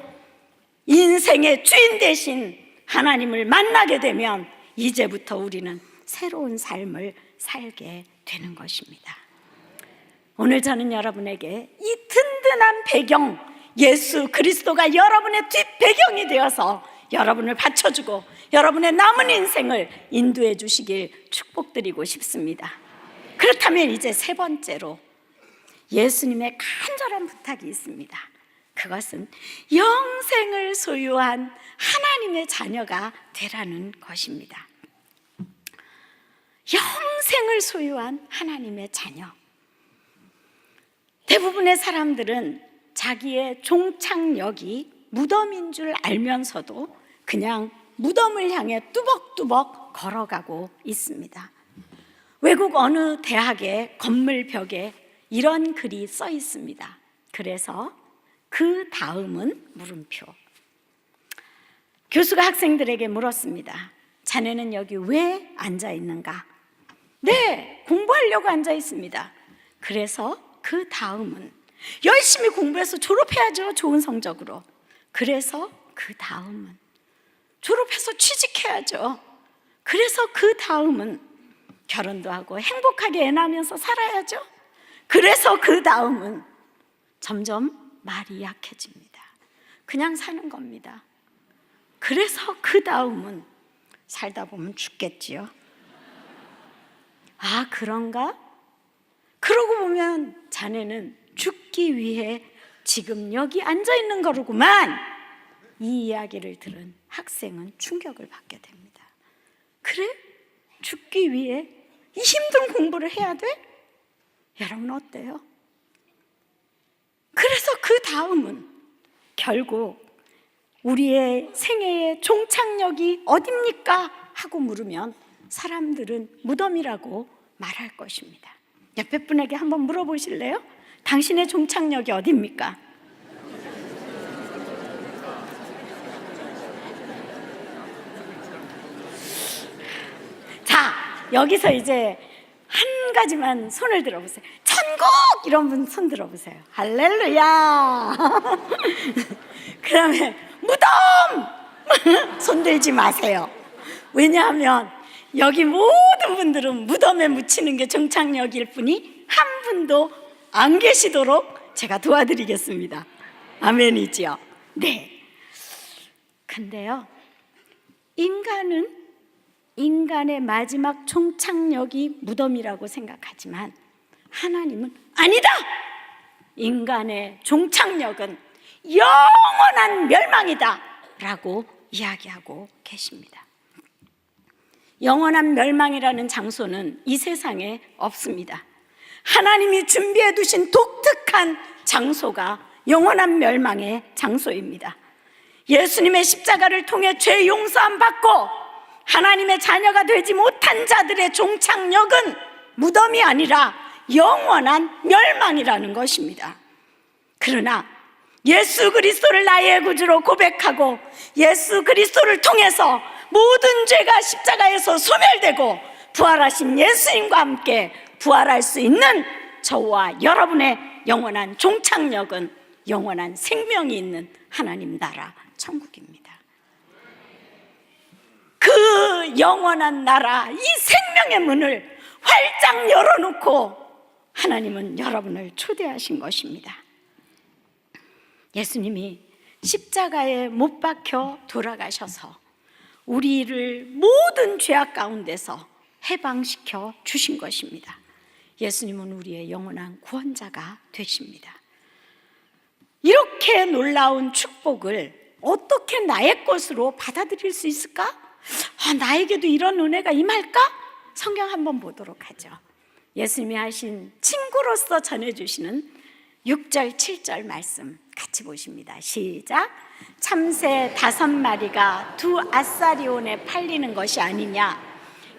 인생의 주인 대신 하나님을 만나게 되면 이제부터 우리는 새로운 삶을 살게 되는 것입니다. 오늘 저는 여러분에게 이 든든한 배경, 예수 그리스도가 여러분의 뒷배경이 되어서 여러분을 받쳐주고 여러분의 남은 인생을 인도해 주시길 축복드리고 싶습니다. 그렇다면 이제 세 번째로 예수님의 간절한 부탁이 있습니다. 그것은 영생을 소유한 하나님의 자녀가 되라는 것입니다. 영생을 소유한 하나님의 자녀. 대부분의 사람들은 자기의 종착역이 무덤인 줄 알면서도 그냥 무덤을 향해 뚜벅뚜벅 걸어가고 있습니다. 외국 어느 대학의 건물 벽에 이런 글이 써 있습니다. 그래서 그 다음은 물음표. 교수가 학생들에게 물었습니다. 자네는 여기 왜 앉아 있는가? 네, 공부하려고 앉아 있습니다. 그래서 그 다음은 열심히 공부해서 졸업해야죠, 좋은 성적으로. 그래서 그 다음은 졸업해서 취직해야죠. 그래서 그 다음은 결혼도 하고 행복하게 애 낳으면서 살아야죠. 그래서 그 다음은 점점 말이 약해집니다. 그냥 사는 겁니다. 그래서 그 다음은 살다 보면 죽겠지요. 아, 그런가? 그러고 보면 자네는 죽기 위해 지금 여기 앉아 있는 거로구만. 이 이야기를 들은 학생은 충격을 받게 됩니다. 그래? 죽기 위해 이 힘든 공부를 해야 돼? 여러분 어때요? 그래서 그 다음은 결국 우리의 생애의 종착역이 어딥니까? 하고 물으면 사람들은 무덤이라고 말할 것입니다. 옆에 분에게 한번 물어보실래요? 당신의 종착역이 어딥니까? 자, 여기서 이제 한 가지만 손을 들어보세요. 천국! 이런 분 손 들어보세요. 할렐루야! 그 다음에 무덤! 손 들지 마세요. 왜냐하면 여기 모든 분들은 무덤에 묻히는 게 종착역일 뿐이 한 분도 안 계시도록 제가 도와드리겠습니다. 아멘이지요? 네. 근데요, 인간은 인간의 마지막 종착역이 무덤이라고 생각하지만 하나님은 아니다! 인간의 종착역은 영원한 멸망이다! 라고 이야기하고 계십니다. 영원한 멸망이라는 장소는 이 세상에 없습니다. 하나님이 준비해 두신 독특한 장소가 영원한 멸망의 장소입니다. 예수님의 십자가를 통해 죄 용서함 받고 하나님의 자녀가 되지 못한 자들의 종착역은 무덤이 아니라 영원한 멸망이라는 것입니다. 그러나 예수 그리스도를 나의 구주로 고백하고 예수 그리스도를 통해서 모든 죄가 십자가에서 소멸되고 부활하신 예수님과 함께 부활할 수 있는 저와 여러분의 영원한 종착역은 영원한 생명이 있는 하나님 나라 천국입니다. 그 영원한 나라, 이 생명의 문을 활짝 열어놓고 하나님은 여러분을 초대하신 것입니다. 예수님이 십자가에 못 박혀 돌아가셔서 우리를 모든 죄악 가운데서 해방시켜 주신 것입니다. 예수님은 우리의 영원한 구원자가 되십니다. 이렇게 놀라운 축복을 어떻게 나의 것으로 받아들일 수 있을까? 나에게도 이런 은혜가 임할까? 성경 한번 보도록 하죠. 예수님이 하신 친구로서 전해주시는 6절, 7절 말씀 같이 보십니다. 시작. 참새 5마리가 2 아사리온에 팔리는 것이 아니냐?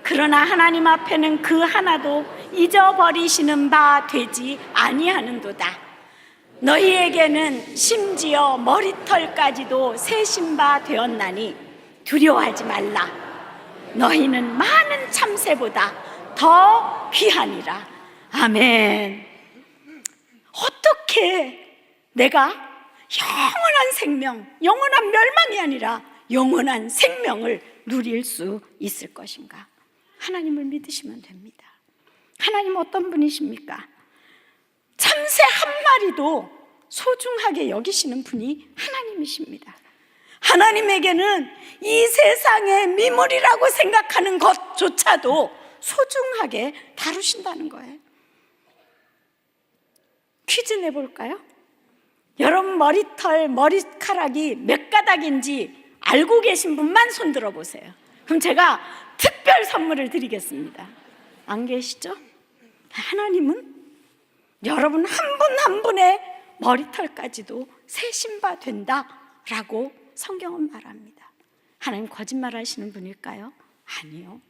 그러나 하나님 앞에는 그 하나도 잊어버리시는 바 되지 아니하는도다. 너희에게는 심지어 머리털까지도 세신 바 되었나니 두려워하지 말라. 너희는 많은 참새보다 더 귀하니라. 아멘. 어떻게 내가 영원한 생명, 영원한 멸망이 아니라 영원한 생명을 누릴 수 있을 것인가? 하나님을 믿으시면 됩니다. 하나님 어떤 분이십니까? 참새 한 마리도 소중하게 여기시는 분이 하나님이십니다. 하나님에게는 이 세상의 미물이라고 생각하는 것조차도 소중하게 다루신다는 거예요. 퀴즈 내볼까요? 여러분 머리카락이 몇 가닥인지 알고 계신 분만 손 들어보세요. 그럼 제가 특별 선물을 드리겠습니다. 안 계시죠? 하나님은 여러분 한 분 한 분의 머리털까지도 세신 바 된다라고 성경은 말합니다. 하나님 거짓말 하시는 분일까요? 아니요.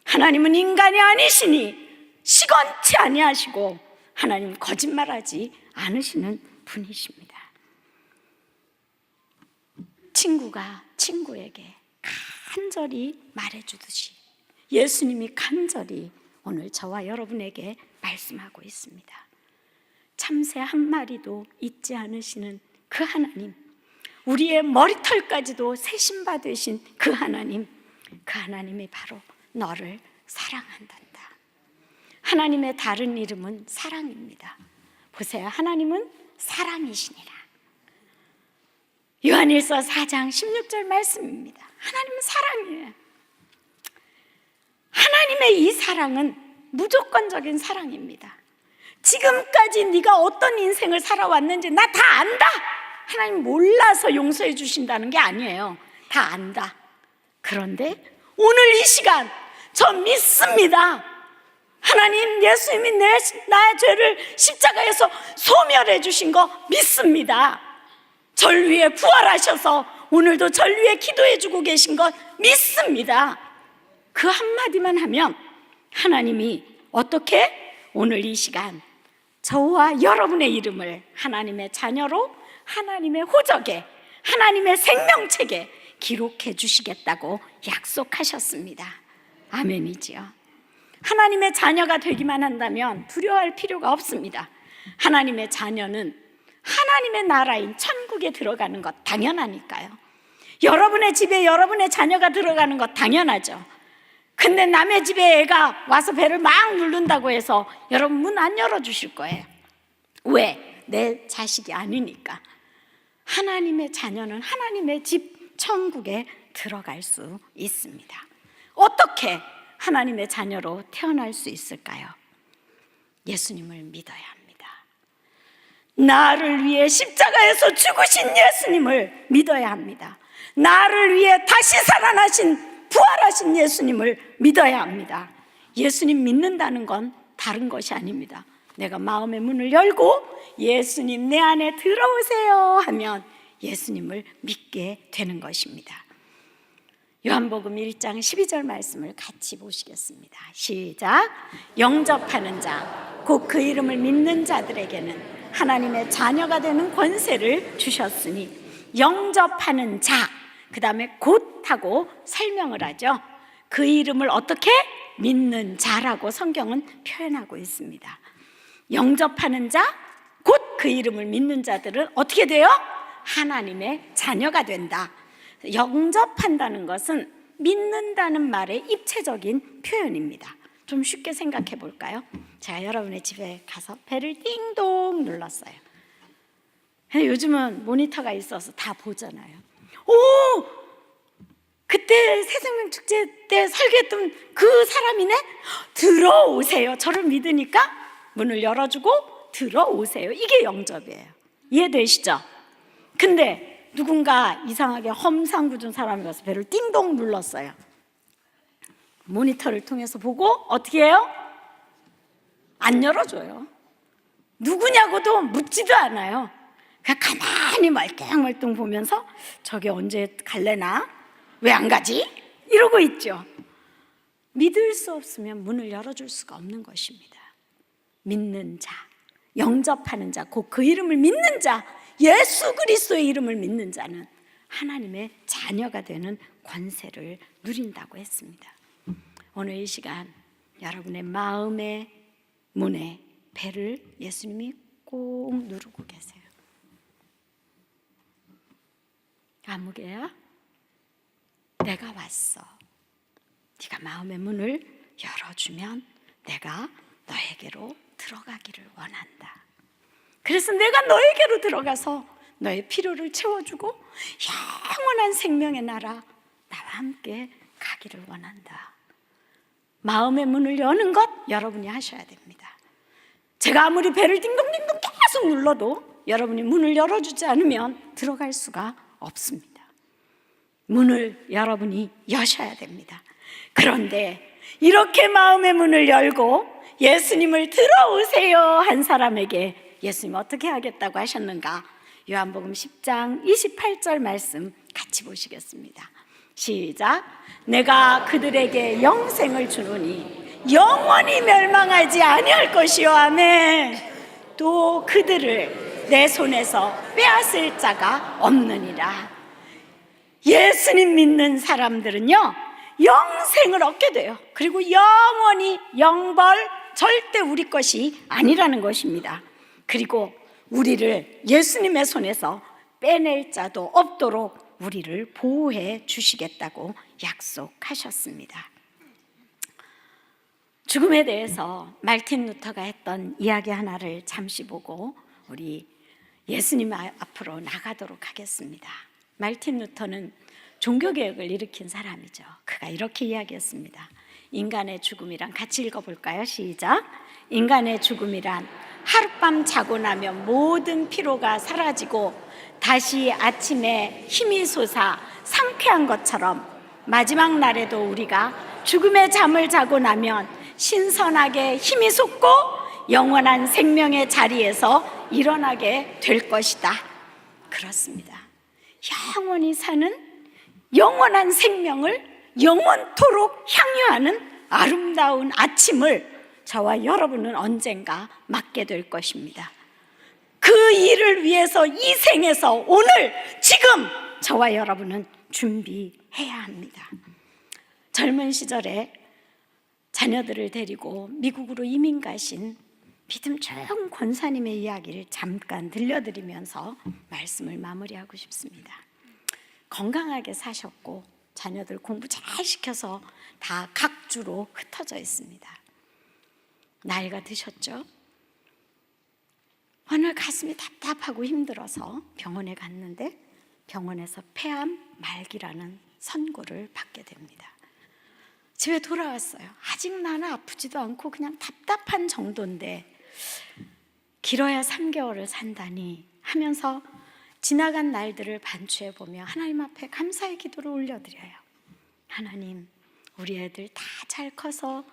하나님은 인간이 아니시니 시건치 아니하시고 하나님 거짓말하지 않으시는 분이십니다. 친구가 친구에게 간절히 말해주듯이 예수님이 간절히 오늘 저와 여러분에게 말씀하고 있습니다. 참새 한 마리도 잊지 않으시는 그 하나님, 우리의 머리털까지도 세신 바 되신 그 하나님, 그 하나님이 바로 너를 사랑한단다. 하나님의 다른 이름은 사랑입니다. 보세요. 하나님은 사랑이시니라. 요한일서 4장 16절 말씀입니다. 하나님은 사랑이에요. 하나님의 이 사랑은 무조건적인 사랑입니다. 지금까지 네가 어떤 인생을 살아왔는지 나 다 안다. 하나님 몰라서 용서해 주신다는 게 아니에요. 다 안다. 그런데 오늘 이 시간 저 믿습니다. 하나님 예수님이 나의 죄를 십자가에서 소멸해 주신 거 믿습니다. 절 위해 부활하셔서 오늘도 절 위해 기도해 주고 계신 것 믿습니다. 그 한마디만 하면 하나님이 어떻게 오늘 이 시간 저와 여러분의 이름을 하나님의 자녀로 하나님의 호적에 하나님의 생명책에 기록해 주시겠다고 약속하셨습니다. 아멘이지요. 하나님의 자녀가 되기만 한다면 두려워할 필요가 없습니다. 하나님의 자녀는 하나님의 나라인 천국에 들어가는 것 당연하니까요. 여러분의 집에 여러분의 자녀가 들어가는 것 당연하죠. 근데 남의 집에 애가 와서 배를 막 누른다고 해서 여러분 문 안 열어주실 거예요. 왜? 내 자식이 아니니까. 하나님의 자녀는 하나님의 집 천국에 들어갈 수 있습니다. 어떻게 하나님의 자녀로 태어날 수 있을까요? 예수님을 믿어야 합니다. 나를 위해 십자가에서 죽으신 예수님을 믿어야 합니다. 나를 위해 다시 살아나신 부활하신 예수님을 믿어야 합니다. 예수님 믿는다는 건 다른 것이 아닙니다. 내가 마음의 문을 열고 예수님 내 안에 들어오세요 하면 예수님을 믿게 되는 것입니다. 요한복음 1장 12절 말씀을 같이 보시겠습니다. 시작. 영접하는 자, 곧 그 이름을 믿는 자들에게는 하나님의 자녀가 되는 권세를 주셨으니 영접하는 자, 그 다음에 곧 하고 설명을 하죠. 그 이름을 어떻게? 믿는 자라고 성경은 표현하고 있습니다. 영접하는 자, 곧 그 이름을 믿는 자들은 어떻게 돼요? 하나님의 자녀가 된다. 영접한다는 것은 믿는다는 말의 입체적인 표현입니다. 좀 쉽게 생각해 볼까요? 제가 여러분의 집에 가서 배를 띵동 눌렀어요. 요즘은 모니터가 있어서 다 보잖아요. 오! 그때 새생명축제 때 설교했던 그 사람이네? 들어오세요. 저를 믿으니까 문을 열어주고 들어오세요. 이게 영접이에요. 이해되시죠? 근데 누군가 이상하게 험상궂은 사람이 와서 배를 띵동 눌렀어요. 모니터를 통해서 보고 어떻게 해요? 안 열어줘요. 누구냐고도 묻지도 않아요. 그냥 가만히 멀뚱멀뚱 보면서 저게 언제 갈래나? 왜 안 가지? 이러고 있죠. 믿을 수 없으면 문을 열어줄 수가 없는 것입니다. 믿는 자, 영접하는 자, 곧 그 이름을 믿는 자, 예수 그리스도의 이름을 믿는 자는 하나님의 자녀가 되는 권세를 누린다고 했습니다. 오늘 이 시간 여러분의 마음의 문에 배를 예수님이 꼭 누르고 계세요. 아무개야, 내가 왔어. 네가 마음의 문을 열어주면 내가 너에게로 들어가기를 원한다. 그래서 내가 너에게로 들어가서 너의 필요를 채워주고 영원한 생명의 나라 나와 함께 가기를 원한다. 마음의 문을 여는 것 여러분이 하셔야 됩니다. 제가 아무리 배를 띵동띵동 계속 눌러도 여러분이 문을 열어주지 않으면 들어갈 수가 없습니다. 문을 여러분이 여셔야 됩니다. 그런데 이렇게 마음의 문을 열고 예수님을 들어오세요 한 사람에게 예수님 어떻게 하겠다고 하셨는가? 요한복음 10장 28절 말씀 같이 보시겠습니다. 시작. 내가 그들에게 영생을 주노니 영원히 멸망하지 아니할 것이요. 아멘. 또 그들을 내 손에서 빼앗을 자가 없느니라. 예수님 믿는 사람들은요 영생을 얻게 돼요. 그리고 영원히 영벌 절대 우리 것이 아니라는 것입니다. 그리고 우리를 예수님의 손에서 빼낼 자도 없도록 우리를 보호해 주시겠다고 약속하셨습니다. 죽음에 대해서 말틴 루터가 했던 이야기 하나를 잠시 보고 우리 예수님 앞으로 나가도록 하겠습니다. 말틴 루터는 종교개혁을 일으킨 사람이죠. 그가 이렇게 이야기했습니다. 인간의 죽음이란, 같이 읽어볼까요? 시작. 인간의 죽음이란 하룻밤 자고 나면 모든 피로가 사라지고 다시 아침에 힘이 솟아 상쾌한 것처럼 마지막 날에도 우리가 죽음의 잠을 자고 나면 신선하게 힘이 솟고 영원한 생명의 자리에서 일어나게 될 것이다. 그렇습니다. 영원히 사는 영원한 생명을 영원토록 향유하는 아름다운 아침을 저와 여러분은 언젠가 맞게 될 것입니다. 그 일을 위해서 이 생에서 오늘 지금 저와 여러분은 준비해야 합니다. 젊은 시절에 자녀들을 데리고 미국으로 이민 가신 믿음 좋은 권사님의 이야기를 잠깐 들려드리면서 말씀을 마무리하고 싶습니다. 건강하게 사셨고 자녀들 공부 잘 시켜서 다 각주로 흩어져 있습니다. 나이가 드셨죠? 어느 날 가슴이 답답하고 힘들어서 병원에 갔는데 병원에서 폐암 말기라는 선고를 받게 됩니다. 집에 돌아왔어요. 아직 나는 아프지도 않고 그냥 답답한 정도인데 길어야 3개월을 산다니 하면서 지나간 날들을 반추해 보며 하나님 앞에 감사의 기도를 올려드려요. 하나님, 우리 애들 다 잘 커서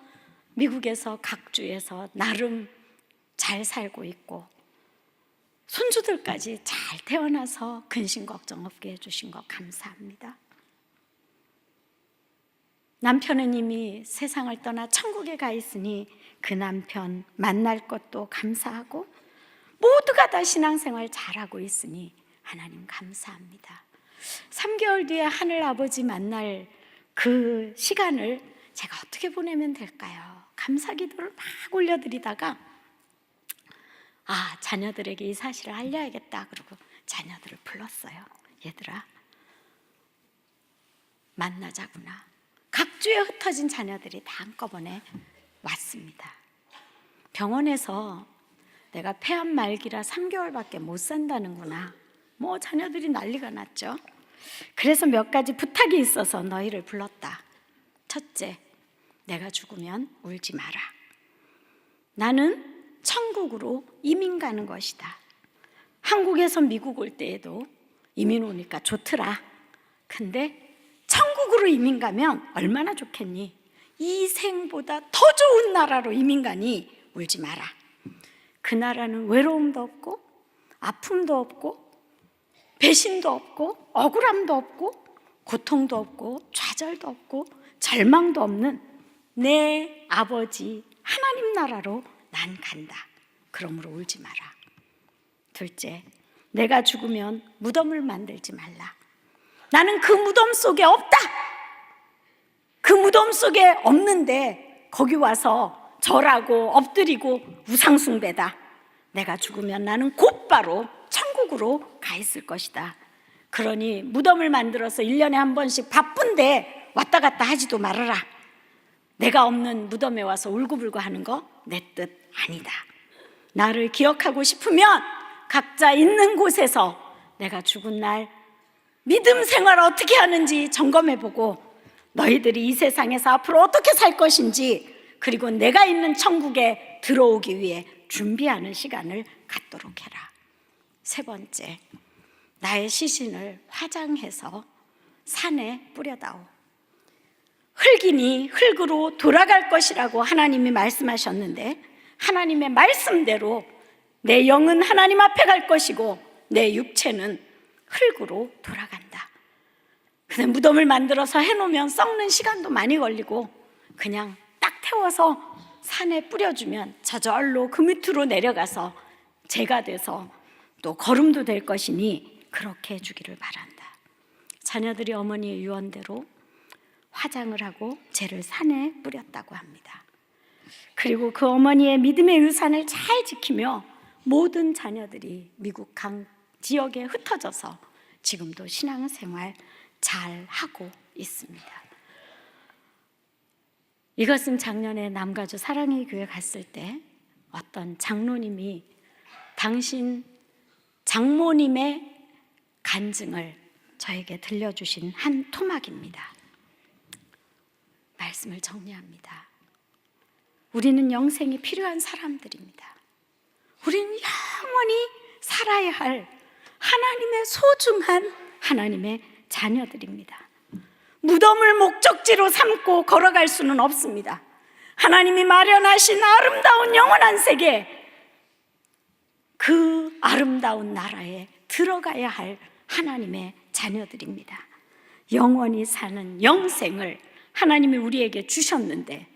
미국에서 각주에서 나름 잘 살고 있고 손주들까지 잘 태어나서 근심 걱정 없게 해주신 것 감사합니다. 남편은 이미 세상을 떠나 천국에 가 있으니 그 남편 만날 것도 감사하고 모두가 다 신앙생활 잘하고 있으니 하나님 감사합니다. 3개월 뒤에 하늘 아버지 만날 그 시간을 제가 어떻게 보내면 될까요? 감사 기도를 막 올려드리다가 자녀들에게 이 사실을 알려야겠다. 그리고 자녀들을 불렀어요. 얘들아, 만나자구나. 각주에 흩어진 자녀들이 다 한꺼번에 왔습니다. 병원에서 내가 폐암 말기라 3개월밖에 못 산다는구나. 뭐 자녀들이 난리가 났죠. 그래서 몇 가지 부탁이 있어서 너희를 불렀다. 첫째, 내가 죽으면 울지 마라. 나는 천국으로 이민 가는 것이다. 한국에서 미국 올 때에도 이민 오니까 좋더라. 근데 천국으로 이민 가면 얼마나 좋겠니? 이 생보다 더 좋은 나라로 이민 가니 울지 마라. 그 나라는 외로움도 없고 아픔도 없고 배신도 없고 억울함도 없고 고통도 없고 좌절도 없고 절망도 없는 내 아버지 하나님 나라로 난 간다. 그러므로 울지 마라. 둘째, 내가 죽으면 무덤을 만들지 말라. 나는 그 무덤 속에 없다. 그 무덤 속에 없는데 거기 와서 절하고 엎드리고 우상숭배다. 내가 죽으면 나는 곧바로 천국으로 가 있을 것이다. 그러니 무덤을 만들어서 1년에 한 번씩 바쁜데 왔다 갔다 하지도 말아라. 내가 없는 무덤에 와서 울고불고 하는 거 내 뜻 아니다. 나를 기억하고 싶으면 각자 있는 곳에서 내가 죽은 날 믿음 생활 어떻게 하는지 점검해보고 너희들이 이 세상에서 앞으로 어떻게 살 것인지 그리고 내가 있는 천국에 들어오기 위해 준비하는 시간을 갖도록 해라. 세 번째, 나의 시신을 화장해서 산에 뿌려다오. 흙이니 흙으로 돌아갈 것이라고 하나님이 말씀하셨는데 하나님의 말씀대로 내 영은 하나님 앞에 갈 것이고 내 육체는 흙으로 돌아간다. 근데 무덤을 만들어서 해놓으면 썩는 시간도 많이 걸리고 그냥 딱 태워서 산에 뿌려주면 저절로 그 밑으로 내려가서 재가 돼서 또 거름도 될 것이니 그렇게 해주기를 바란다. 자녀들이 어머니의 유언대로 화장을 하고 재를 산에 뿌렸다고 합니다. 그리고 그 어머니의 믿음의 유산을 잘 지키며 모든 자녀들이 미국 강 지역에 흩어져서 지금도 신앙생활 잘 하고 있습니다. 이것은 작년에 남가주 사랑의 교회 갔을 때 어떤 장로님이 당신 장모님의 간증을 저에게 들려주신 한 토막입니다. 말씀을 정리합니다. 우리는 영생이 필요한 사람들입니다. 우리는 영원히 살아야 할 하나님의 소중한 하나님의 자녀들입니다. 무덤을 목적지로 삼고 걸어갈 수는 없습니다. 하나님이 마련하신 아름다운 영원한 세계, 그 아름다운 나라에 들어가야 할 하나님의 자녀들입니다. 영원히 사는 영생을 하나님이 우리에게 주셨는데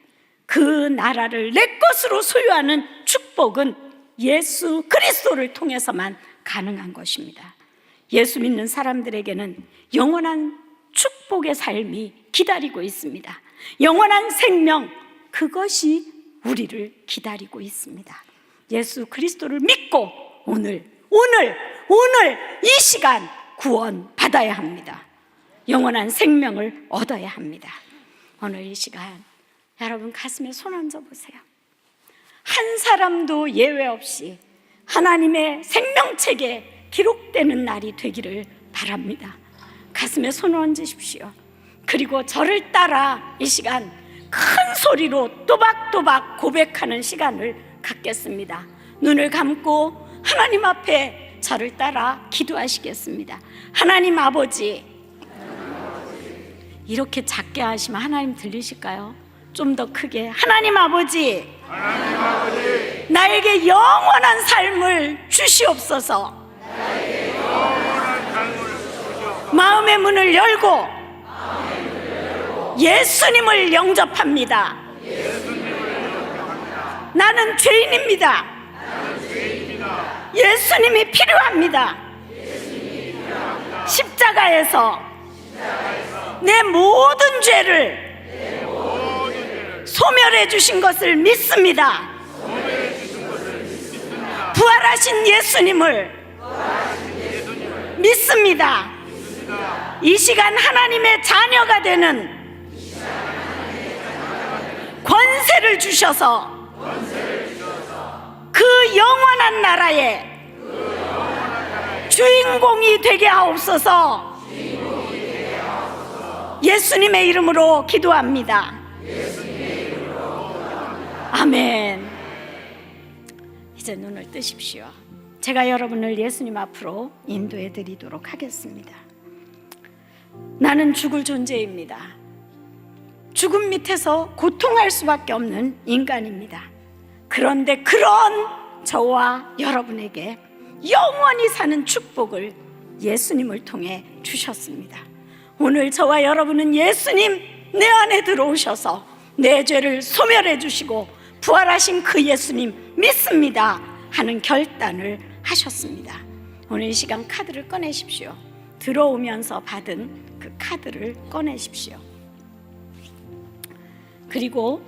그 나라를 내 것으로 소유하는 축복은 예수 그리스도를 통해서만 가능한 것입니다. 예수 믿는 사람들에게는 영원한 축복의 삶이 기다리고 있습니다. 영원한 생명, 그것이 우리를 기다리고 있습니다. 예수 그리스도를 믿고 오늘 이 시간 구원 받아야 합니다. 영원한 생명을 얻어야 합니다. 오늘 이 시간 여러분 가슴에 손 얹어 보세요. 한 사람도 예외 없이 하나님의 생명책에 기록되는 날이 되기를 바랍니다. 가슴에 손을 얹으십시오. 그리고 저를 따라 이 시간 큰 소리로 또박또박 고백하는 시간을 갖겠습니다. 눈을 감고 하나님 앞에 저를 따라 기도하시겠습니다. 하나님 아버지, 이렇게 작게 하시면 하나님 들리실까요? 좀 더 크게. 하나님 아버지, 나에게 영원한 삶을 주시옵소서. 마음의 문을 열고 예수님을 영접합니다. 나는 죄인입니다. 예수님이 필요합니다. 십자가에서 내 모든 죄를 소멸해 주신 것을 믿습니다. 부활하신 예수님을 믿습니다. 이 시간 하나님의 자녀가 되는 권세를 주셔서 그 영원한 나라의 주인공이 되게 하옵소서. 예수님의 이름으로 기도합니다. 아멘. 이제 눈을 뜨십시오. 제가 여러분을 예수님 앞으로 인도해 드리도록 하겠습니다. 나는 죽을 존재입니다. 죽음 밑에서 고통할 수밖에 없는 인간입니다. 그런데 그런 저와 여러분에게 영원히 사는 축복을 예수님을 통해 주셨습니다. 오늘 저와 여러분은 예수님 내 안에 들어오셔서 내 죄를 소멸해 주시고 부활하신 그 예수님 믿습니다 하는 결단을 하셨습니다. 오늘 이 시간 카드를 꺼내십시오. 들어오면서 받은 그 카드를 꺼내십시오. 그리고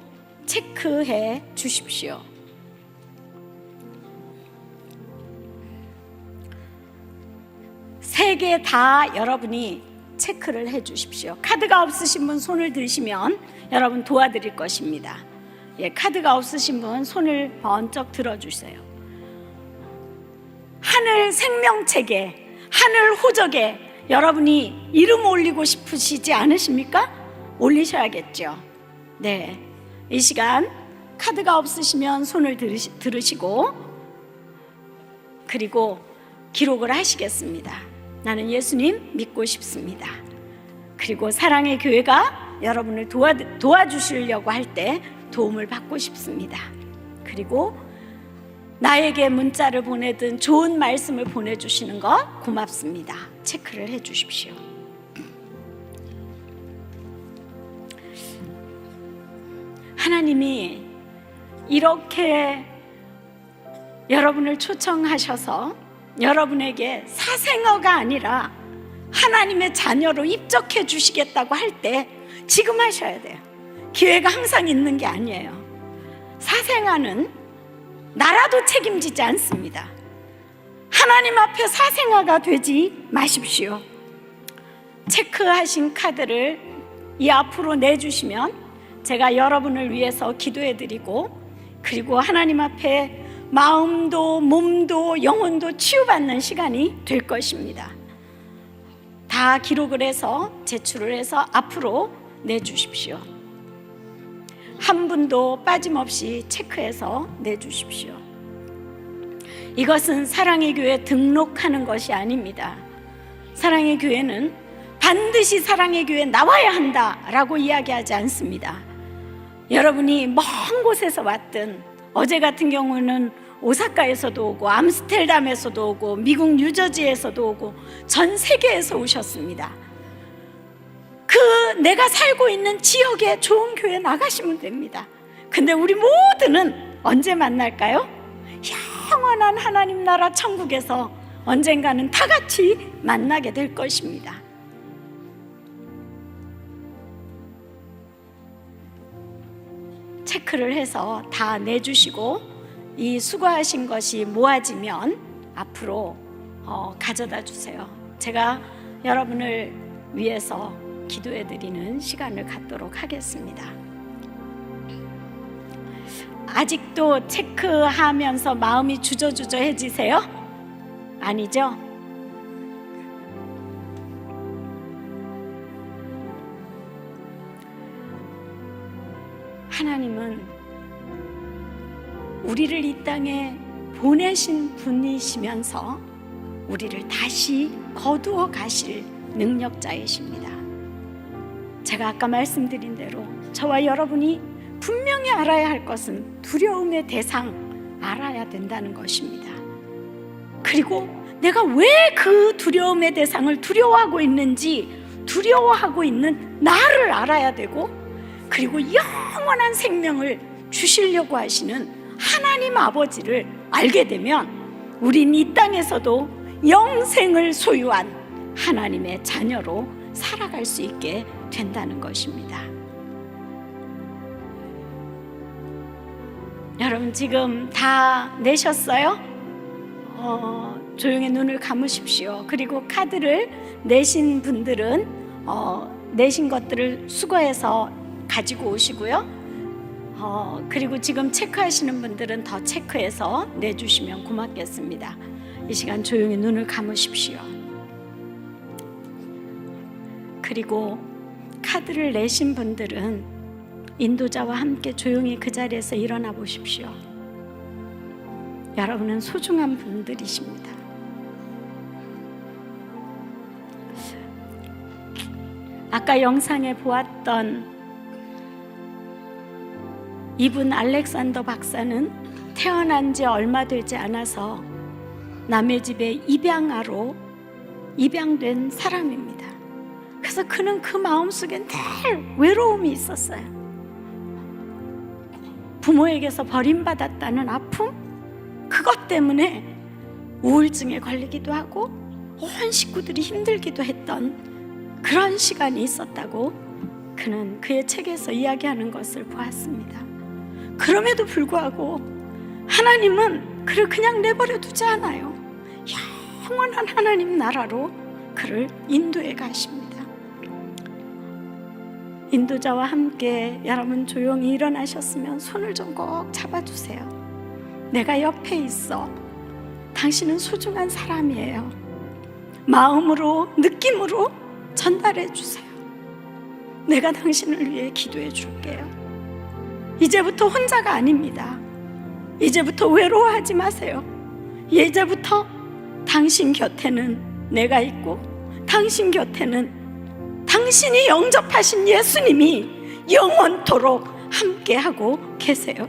체크해 주십시오. 세 개 다 여러분이 체크를 해 주십시오. 카드가 없으신 분 손을 드시면 여러분 도와드릴 것입니다. 예, 카드가 없으신 분 손을 번쩍 들어주세요. 하늘 생명책에, 하늘 호적에 여러분이 이름 올리고 싶으시지 않으십니까? 올리셔야겠죠. 네, 이 시간 카드가 없으시면 손을 들으시고 그리고 기록을 하시겠습니다. 나는 예수님 믿고 싶습니다. 그리고 사랑의 교회가 여러분을 도와주시려고 할 때 도움을 받고 싶습니다. 그리고 나에게 문자를 보내든 좋은 말씀을 보내주시는 것 고맙습니다. 체크를 해 주십시오. 하나님이 이렇게 여러분을 초청하셔서 여러분에게 사생아가 아니라 하나님의 자녀로 입적해 주시겠다고 할 때 지금 하셔야 돼요. 기회가 항상 있는 게 아니에요. 사생아는 나라도 책임지지 않습니다. 하나님 앞에 사생아가 되지 마십시오. 체크하신 카드를 이 앞으로 내주시면 제가 여러분을 위해서 기도해드리고 그리고 하나님 앞에 마음도 몸도 영혼도 치유받는 시간이 될 것입니다. 다 기록을 해서 제출을 해서 앞으로 내주십시오. 한 분도 빠짐없이 체크해서 내주십시오. 이것은 사랑의 교회 등록하는 것이 아닙니다. 사랑의 교회는 반드시 사랑의 교회에 나와야 한다라고 이야기하지 않습니다. 여러분이 먼 곳에서 왔든 어제 같은 경우는 오사카에서도 오고 암스테르담에서도 오고 미국 뉴저지에서도 오고 전 세계에서 오셨습니다. 그 내가 살고 있는 지역에 좋은 교회 나가시면 됩니다. 근데 우리 모두는 언제 만날까요? 영원한 하나님 나라 천국에서 언젠가는 다 같이 만나게 될 것입니다. 체크를 해서 다 내주시고 이 수고하신 것이 모아지면 앞으로 가져다 주세요. 제가 여러분을 위해서 기도해드리는 시간을 갖도록 하겠습니다. 아직도 체크하면서 마음이 주저주저해지세요? 아니죠? 하나님은 우리를 이 땅에 보내신 분이시면서 우리를 다시 거두어 가실 능력자이십니다. 제가 아까 말씀드린 대로 저와 여러분이 분명히 알아야 할 것은 두려움의 대상 알아야 된다는 것입니다. 그리고 내가 왜 그 두려움의 대상을 두려워하고 있는지 두려워하고 있는 나를 알아야 되고 그리고 영원한 생명을 주시려고 하시는 하나님 아버지를 알게 되면 우린 이 땅에서도 영생을 소유한 하나님의 자녀로 살아갈 수 있게 된다는 것입니다. 여러분 지금 다 내셨어요? 조용히 눈을 감으십시오. 그리고 카드를 내신 분들은 내신 것들을 수거해서 가지고 오시고요. 그리고 지금 체크하시는 분들은 더 체크해서 내주시면 고맙겠습니다. 이 시간 조용히 눈을 감으십시오. 그리고 카드를 내신 분들은 인도자와 함께 조용히 그 자리에서 일어나 보십시오. 여러분은 소중한 분들이십니다. 아까 영상에 보았던 이분 알렉산더 박사는 태어난 지 얼마 되지 않아서 남의 집에 입양된 사람입니다. 그래서 그는 그 마음속에 늘 외로움이 있었어요. 부모에게서 버림받았다는 아픔, 그것 때문에 우울증에 걸리기도 하고 온 식구들이 힘들기도 했던 그런 시간이 있었다고 그는 그의 책에서 이야기하는 것을 보았습니다. 그럼에도 불구하고 하나님은 그를 그냥 내버려 두지 않아요. 영원한 하나님 나라로 그를 인도해 가십니다. 인도자와 함께 여러분 조용히 일어나셨으면 손을 좀 꼭 잡아주세요. 내가 옆에 있어. 당신은 소중한 사람이에요. 마음으로, 느낌으로 전달해 주세요. 내가 당신을 위해 기도해 줄게요. 이제부터 혼자가 아닙니다. 이제부터 외로워하지 마세요. 이제부터 당신 곁에는 내가 있고, 당신 곁에는 당신이 영접하신 예수님이 영원토록 함께하고 계세요.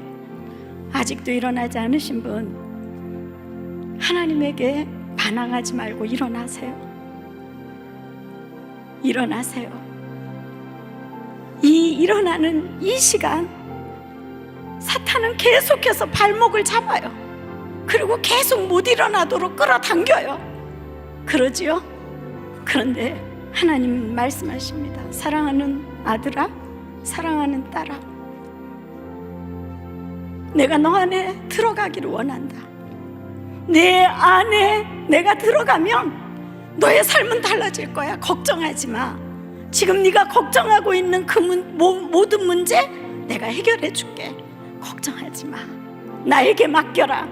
아직도 일어나지 않으신 분, 하나님에게 반항하지 말고 일어나세요. 일어나세요. 이 일어나는 이 시간, 사탄은 계속해서 발목을 잡아요. 그리고 계속 못 일어나도록 끌어당겨요. 그러지요? 그런데 하나님 말씀하십니다. 사랑하는 아들아, 사랑하는 딸아, 내가 너 안에 들어가기를 원한다. 내 안에 내가 들어가면 너의 삶은 달라질 거야. 걱정하지 마. 지금 네가 걱정하고 있는 그 모든 문제 내가 해결해 줄게. 걱정하지 마. 나에게 맡겨라.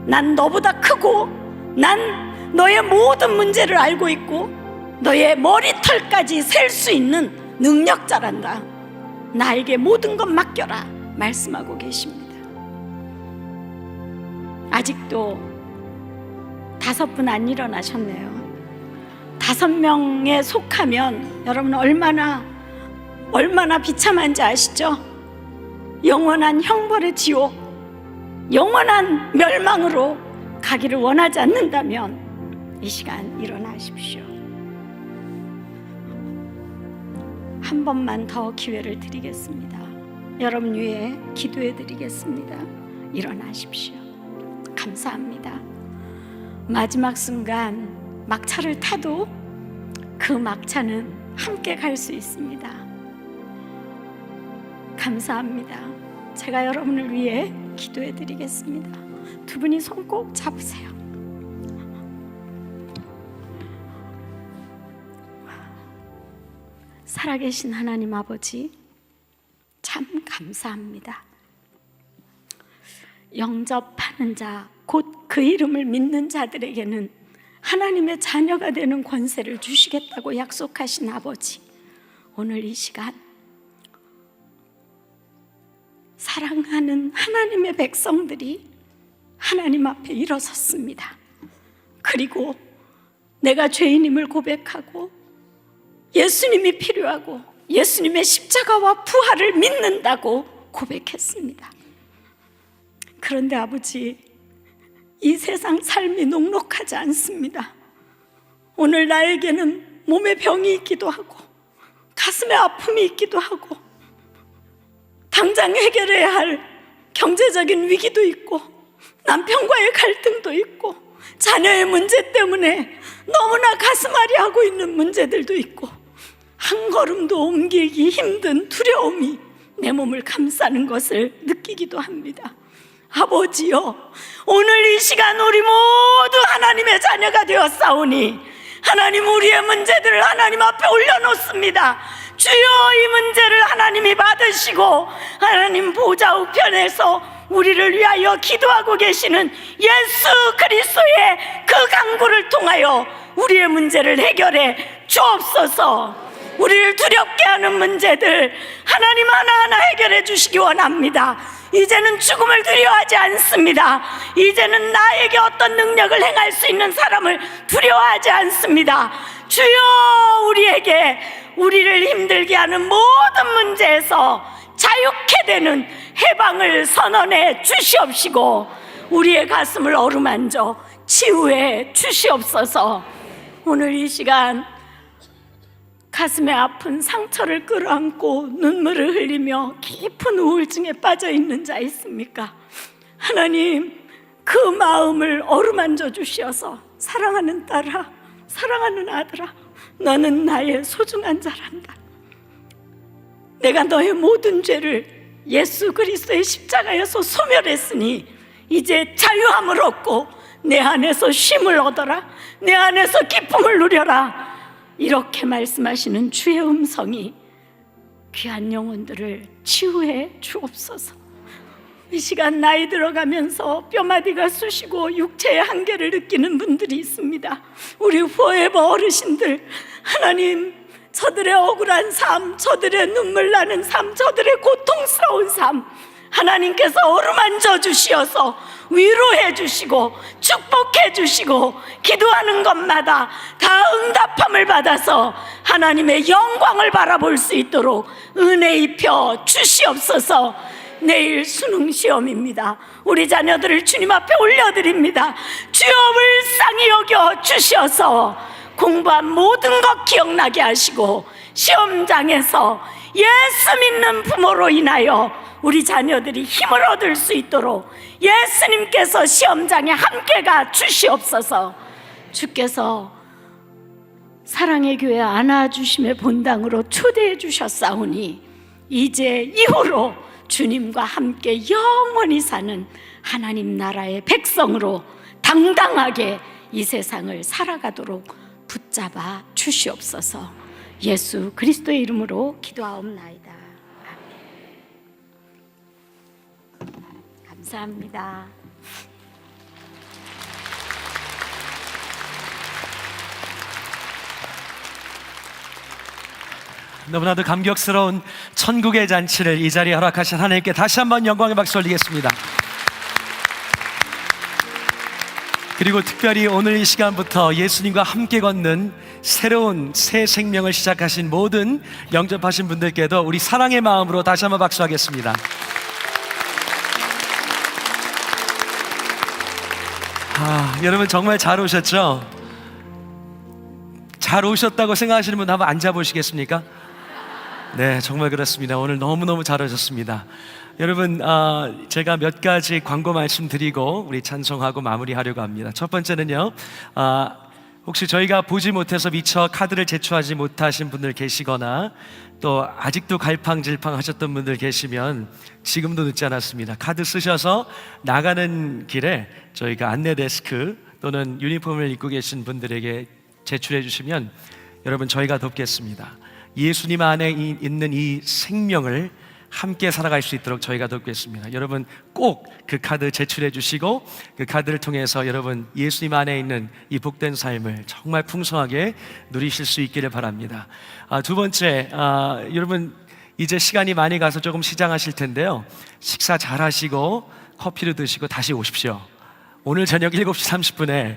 난 너보다 크고, 난 너의 모든 문제를 알고 있고, 너의 머리털까지 셀 수 있는 능력자란다. 나에게 모든 것 맡겨라. 말씀하고 계십니다. 아직도 5분 안 일어나셨네요. 5명에 속하면 여러분 얼마나 비참한지 아시죠? 영원한 형벌의 지옥, 영원한 멸망으로 가기를 원하지 않는다면 이 시간 일어나십시오. 한 번만 더 기회를 드리겠습니다. 여러분 위해 기도해 드리겠습니다. 일어나십시오. 감사합니다. 마지막 순간 막차를 타도 그 막차는 함께 갈 수 있습니다. 감사합니다. 제가 여러분을 위해 기도해 드리겠습니다. 두 분이 손 꼭 잡으세요. 살아계신 하나님 아버지, 참 감사합니다. 영접하는 자, 곧 그 이름을 믿는 자들에게는 하나님의 자녀가 되는 권세를 주시겠다고 약속하신 아버지, 오늘 이 시간 사랑하는 하나님의 백성들이 하나님 앞에 일어섰습니다. 그리고 내가 죄인임을 고백하고 예수님이 필요하고 예수님의 십자가와 부활을 믿는다고 고백했습니다. 그런데 아버지, 이 세상 삶이 녹록하지 않습니다. 오늘 나에게는 몸에 병이 있기도 하고 가슴에 아픔이 있기도 하고 당장 해결해야 할 경제적인 위기도 있고 남편과의 갈등도 있고 자녀의 문제 때문에 너무나 가슴앓이 하고 있는 문제들도 있고 한 걸음도 옮기기 힘든 두려움이 내 몸을 감싸는 것을 느끼기도 합니다. 아버지여, 오늘 이 시간 우리 모두 하나님의 자녀가 되었사오니 하나님, 우리의 문제들을 하나님 앞에 올려놓습니다. 주여, 이 문제를 하나님이 받으시고 하나님 보좌 우편에서 우리를 위하여 기도하고 계시는 예수 그리스도의 그 강구를 통하여 우리의 문제를 해결해 주옵소서. 우리를 두렵게 하는 문제들 하나님 하나하나 해결해 주시기 원합니다. 이제는 죽음을 두려워하지 않습니다. 이제는 나에게 어떤 능력을 행할 수 있는 사람을 두려워하지 않습니다. 주여, 우리에게 우리를 힘들게 하는 모든 문제에서 자유케 되는 해방을 선언해 주시옵시고 우리의 가슴을 어루만져 치유해 주시옵소서. 오늘 이 시간 가슴에 아픈 상처를 끌어안고 눈물을 흘리며 깊은 우울증에 빠져 있는 자 있습니까? 하나님, 그 마음을 어루만져 주시어서 사랑하는 딸아, 사랑하는 아들아, 너는 나의 소중한 자란다. 내가 너의 모든 죄를 예수 그리스도의 십자가에서 소멸했으니 이제 자유함을 얻고 내 안에서 쉼을 얻어라, 내 안에서 기쁨을 누려라. 이렇게 말씀하시는 주의 음성이 귀한 영혼들을 치유해 주옵소서. 이 시간 나이 들어가면서 뼈마디가 쑤시고 육체의 한계를 느끼는 분들이 있습니다. 우리 포에버 어르신들, 하나님, 저들의 억울한 삶, 저들의 눈물 나는 삶, 저들의 고통스러운 삶 하나님께서 어루만져 주시어서 위로해 주시고 축복해 주시고 기도하는 것마다 다 응답함을 받아서 하나님의 영광을 바라볼 수 있도록 은혜 입혀 주시옵소서. 내일 수능 시험입니다. 우리 자녀들을 주님 앞에 올려드립니다. 주여, 불쌍히 여겨 주셔서 공부한 모든 것 기억나게 하시고 시험장에서 예수 믿는 부모로 인하여 우리 자녀들이 힘을 얻을 수 있도록 예수님께서 시험장에 함께가 주시옵소서. 주께서 사랑의 교회 안아주심의 본당으로 초대해 주셨사오니 이제 이후로 주님과 함께 영원히 사는 하나님 나라의 백성으로 당당하게 이 세상을 살아가도록 붙잡아 주시옵소서. 예수 그리스도의 이름으로 기도하옵나이다. 아멘. 감사합니다. 너무나도 감격스러운 천국의 잔치를 이 자리에 허락하신 하나님께 다시 한번 영광의 박수 올리겠습니다. 그리고 특별히 오늘 이 시간부터 예수님과 함께 걷는 새로운 새 생명을 시작하신 모든 영접하신 분들께도 우리 사랑의 마음으로 다시 한번 박수하겠습니다. 여러분 정말 잘 오셨죠? 잘 오셨다고 생각하시는 분 한번 앉아보시겠습니까? 네, 정말 그렇습니다. 오늘 너무너무 잘 오셨습니다. 여러분, 제가 몇 가지 광고 말씀드리고 우리 찬송하고 마무리하려고 합니다. 첫 번째는요, 혹시 저희가 보지 못해서 미처 카드를 제출하지 못하신 분들 계시거나 또 아직도 갈팡질팡 하셨던 분들 계시면 지금도 늦지 않았습니다. 카드 쓰셔서 나가는 길에 저희가 안내 데스크 또는 유니폼을 입고 계신 분들에게 제출해 주시면 여러분 저희가 돕겠습니다. 예수님 안에 있는 이 생명을 함께 살아갈 수 있도록 저희가 돕겠습니다. 여러분 꼭 그 카드 제출해 주시고 그 카드를 통해서 여러분 예수님 안에 있는 이 복된 삶을 정말 풍성하게 누리실 수 있기를 바랍니다. 두 번째, 여러분 이제 시간이 많이 가서 조금 시장하실 텐데요, 식사 잘 하시고 커피를 드시고 다시 오십시오. 오늘 저녁 7시 30분에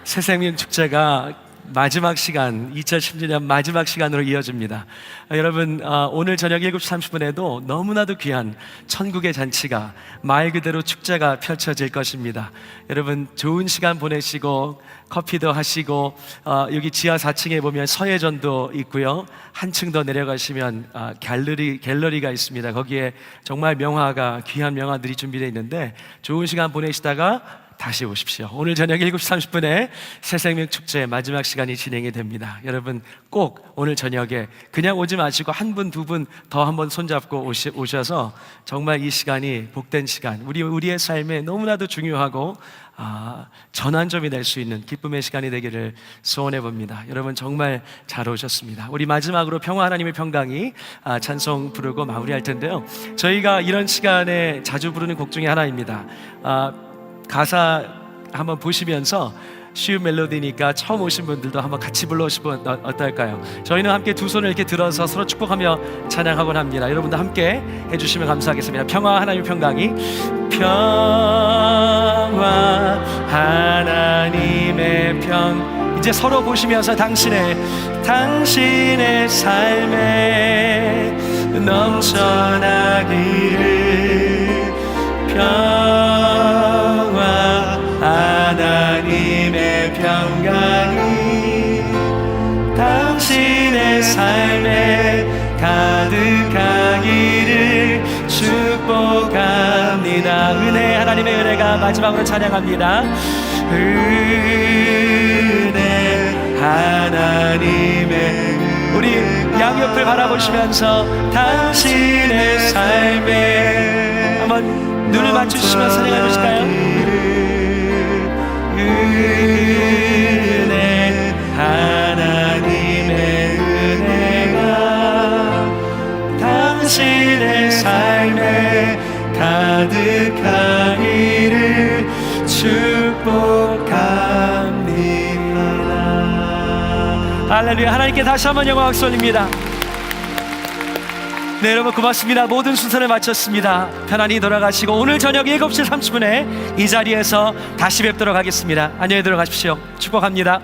새생명 축제가 마지막 시간, 2016년 마지막 시간으로 이어집니다. 여러분 오늘 저녁 7시 30분에도 너무나도 귀한 천국의 잔치가 말 그대로 축제가 펼쳐질 것입니다. 여러분 좋은 시간 보내시고 커피도 하시고 여기 지하 4층에 보면 서예전도 있고요, 한층 더 내려가시면 갤러리가 있습니다. 거기에 정말 명화가, 귀한 명화들이 준비되어 있는데 좋은 시간 보내시다가 다시 오십시오. 오늘 저녁 7시 30분에 새생명 축제 마지막 시간이 진행이 됩니다. 여러분 꼭 오늘 저녁에 그냥 오지 마시고 한 분, 두 분 더 한번 손잡고 오셔서 정말 이 시간이 복된 시간, 우리의 삶에 너무나도 중요하고 전환점이 될 수 있는 기쁨의 시간이 되기를 소원해 봅니다. 여러분 정말 잘 오셨습니다. 우리 마지막으로 평화 하나님의 평강이 찬송 부르고 마무리할 텐데요. 저희가 이런 시간에 자주 부르는 곡 중에 하나입니다. 가사 한번 보시면서 쉬운 멜로디니까 처음 오신 분들도 한번 같이 불러보시면 어떨까요? 저희는 함께 두 손을 이렇게 들어서 서로 축복하며 찬양하곤 합니다. 여러분도 함께 해주시면 감사하겠습니다. 평화 하나님의 평강이 평화 하나님의 평 이제 서로 보시면서 당신의 삶에 넘쳐나기를 평화 하나님의 평강이 당신의 삶에 가득하기를 축복합니다. 은혜 하나님의 은혜가 마지막으로 찬양합니다. 은혜 하나님의 우리 양옆을 바라보시면서 당신의 삶에 한번 눈을 맞추시면서 찬양해 보실까요? 은혜 하나님의 은혜가 당신의 삶에 가득하기를 축복합니다. 할렐루야. 하나님께 다시 한번 영광 박수 올립니다. 네, 여러분 고맙습니다. 모든 순서를 마쳤습니다. 편안히 돌아가시고 오늘 저녁 7시 30분에 이 자리에서 다시 뵙도록 하겠습니다. 안녕히 들어가십시오. 축복합니다.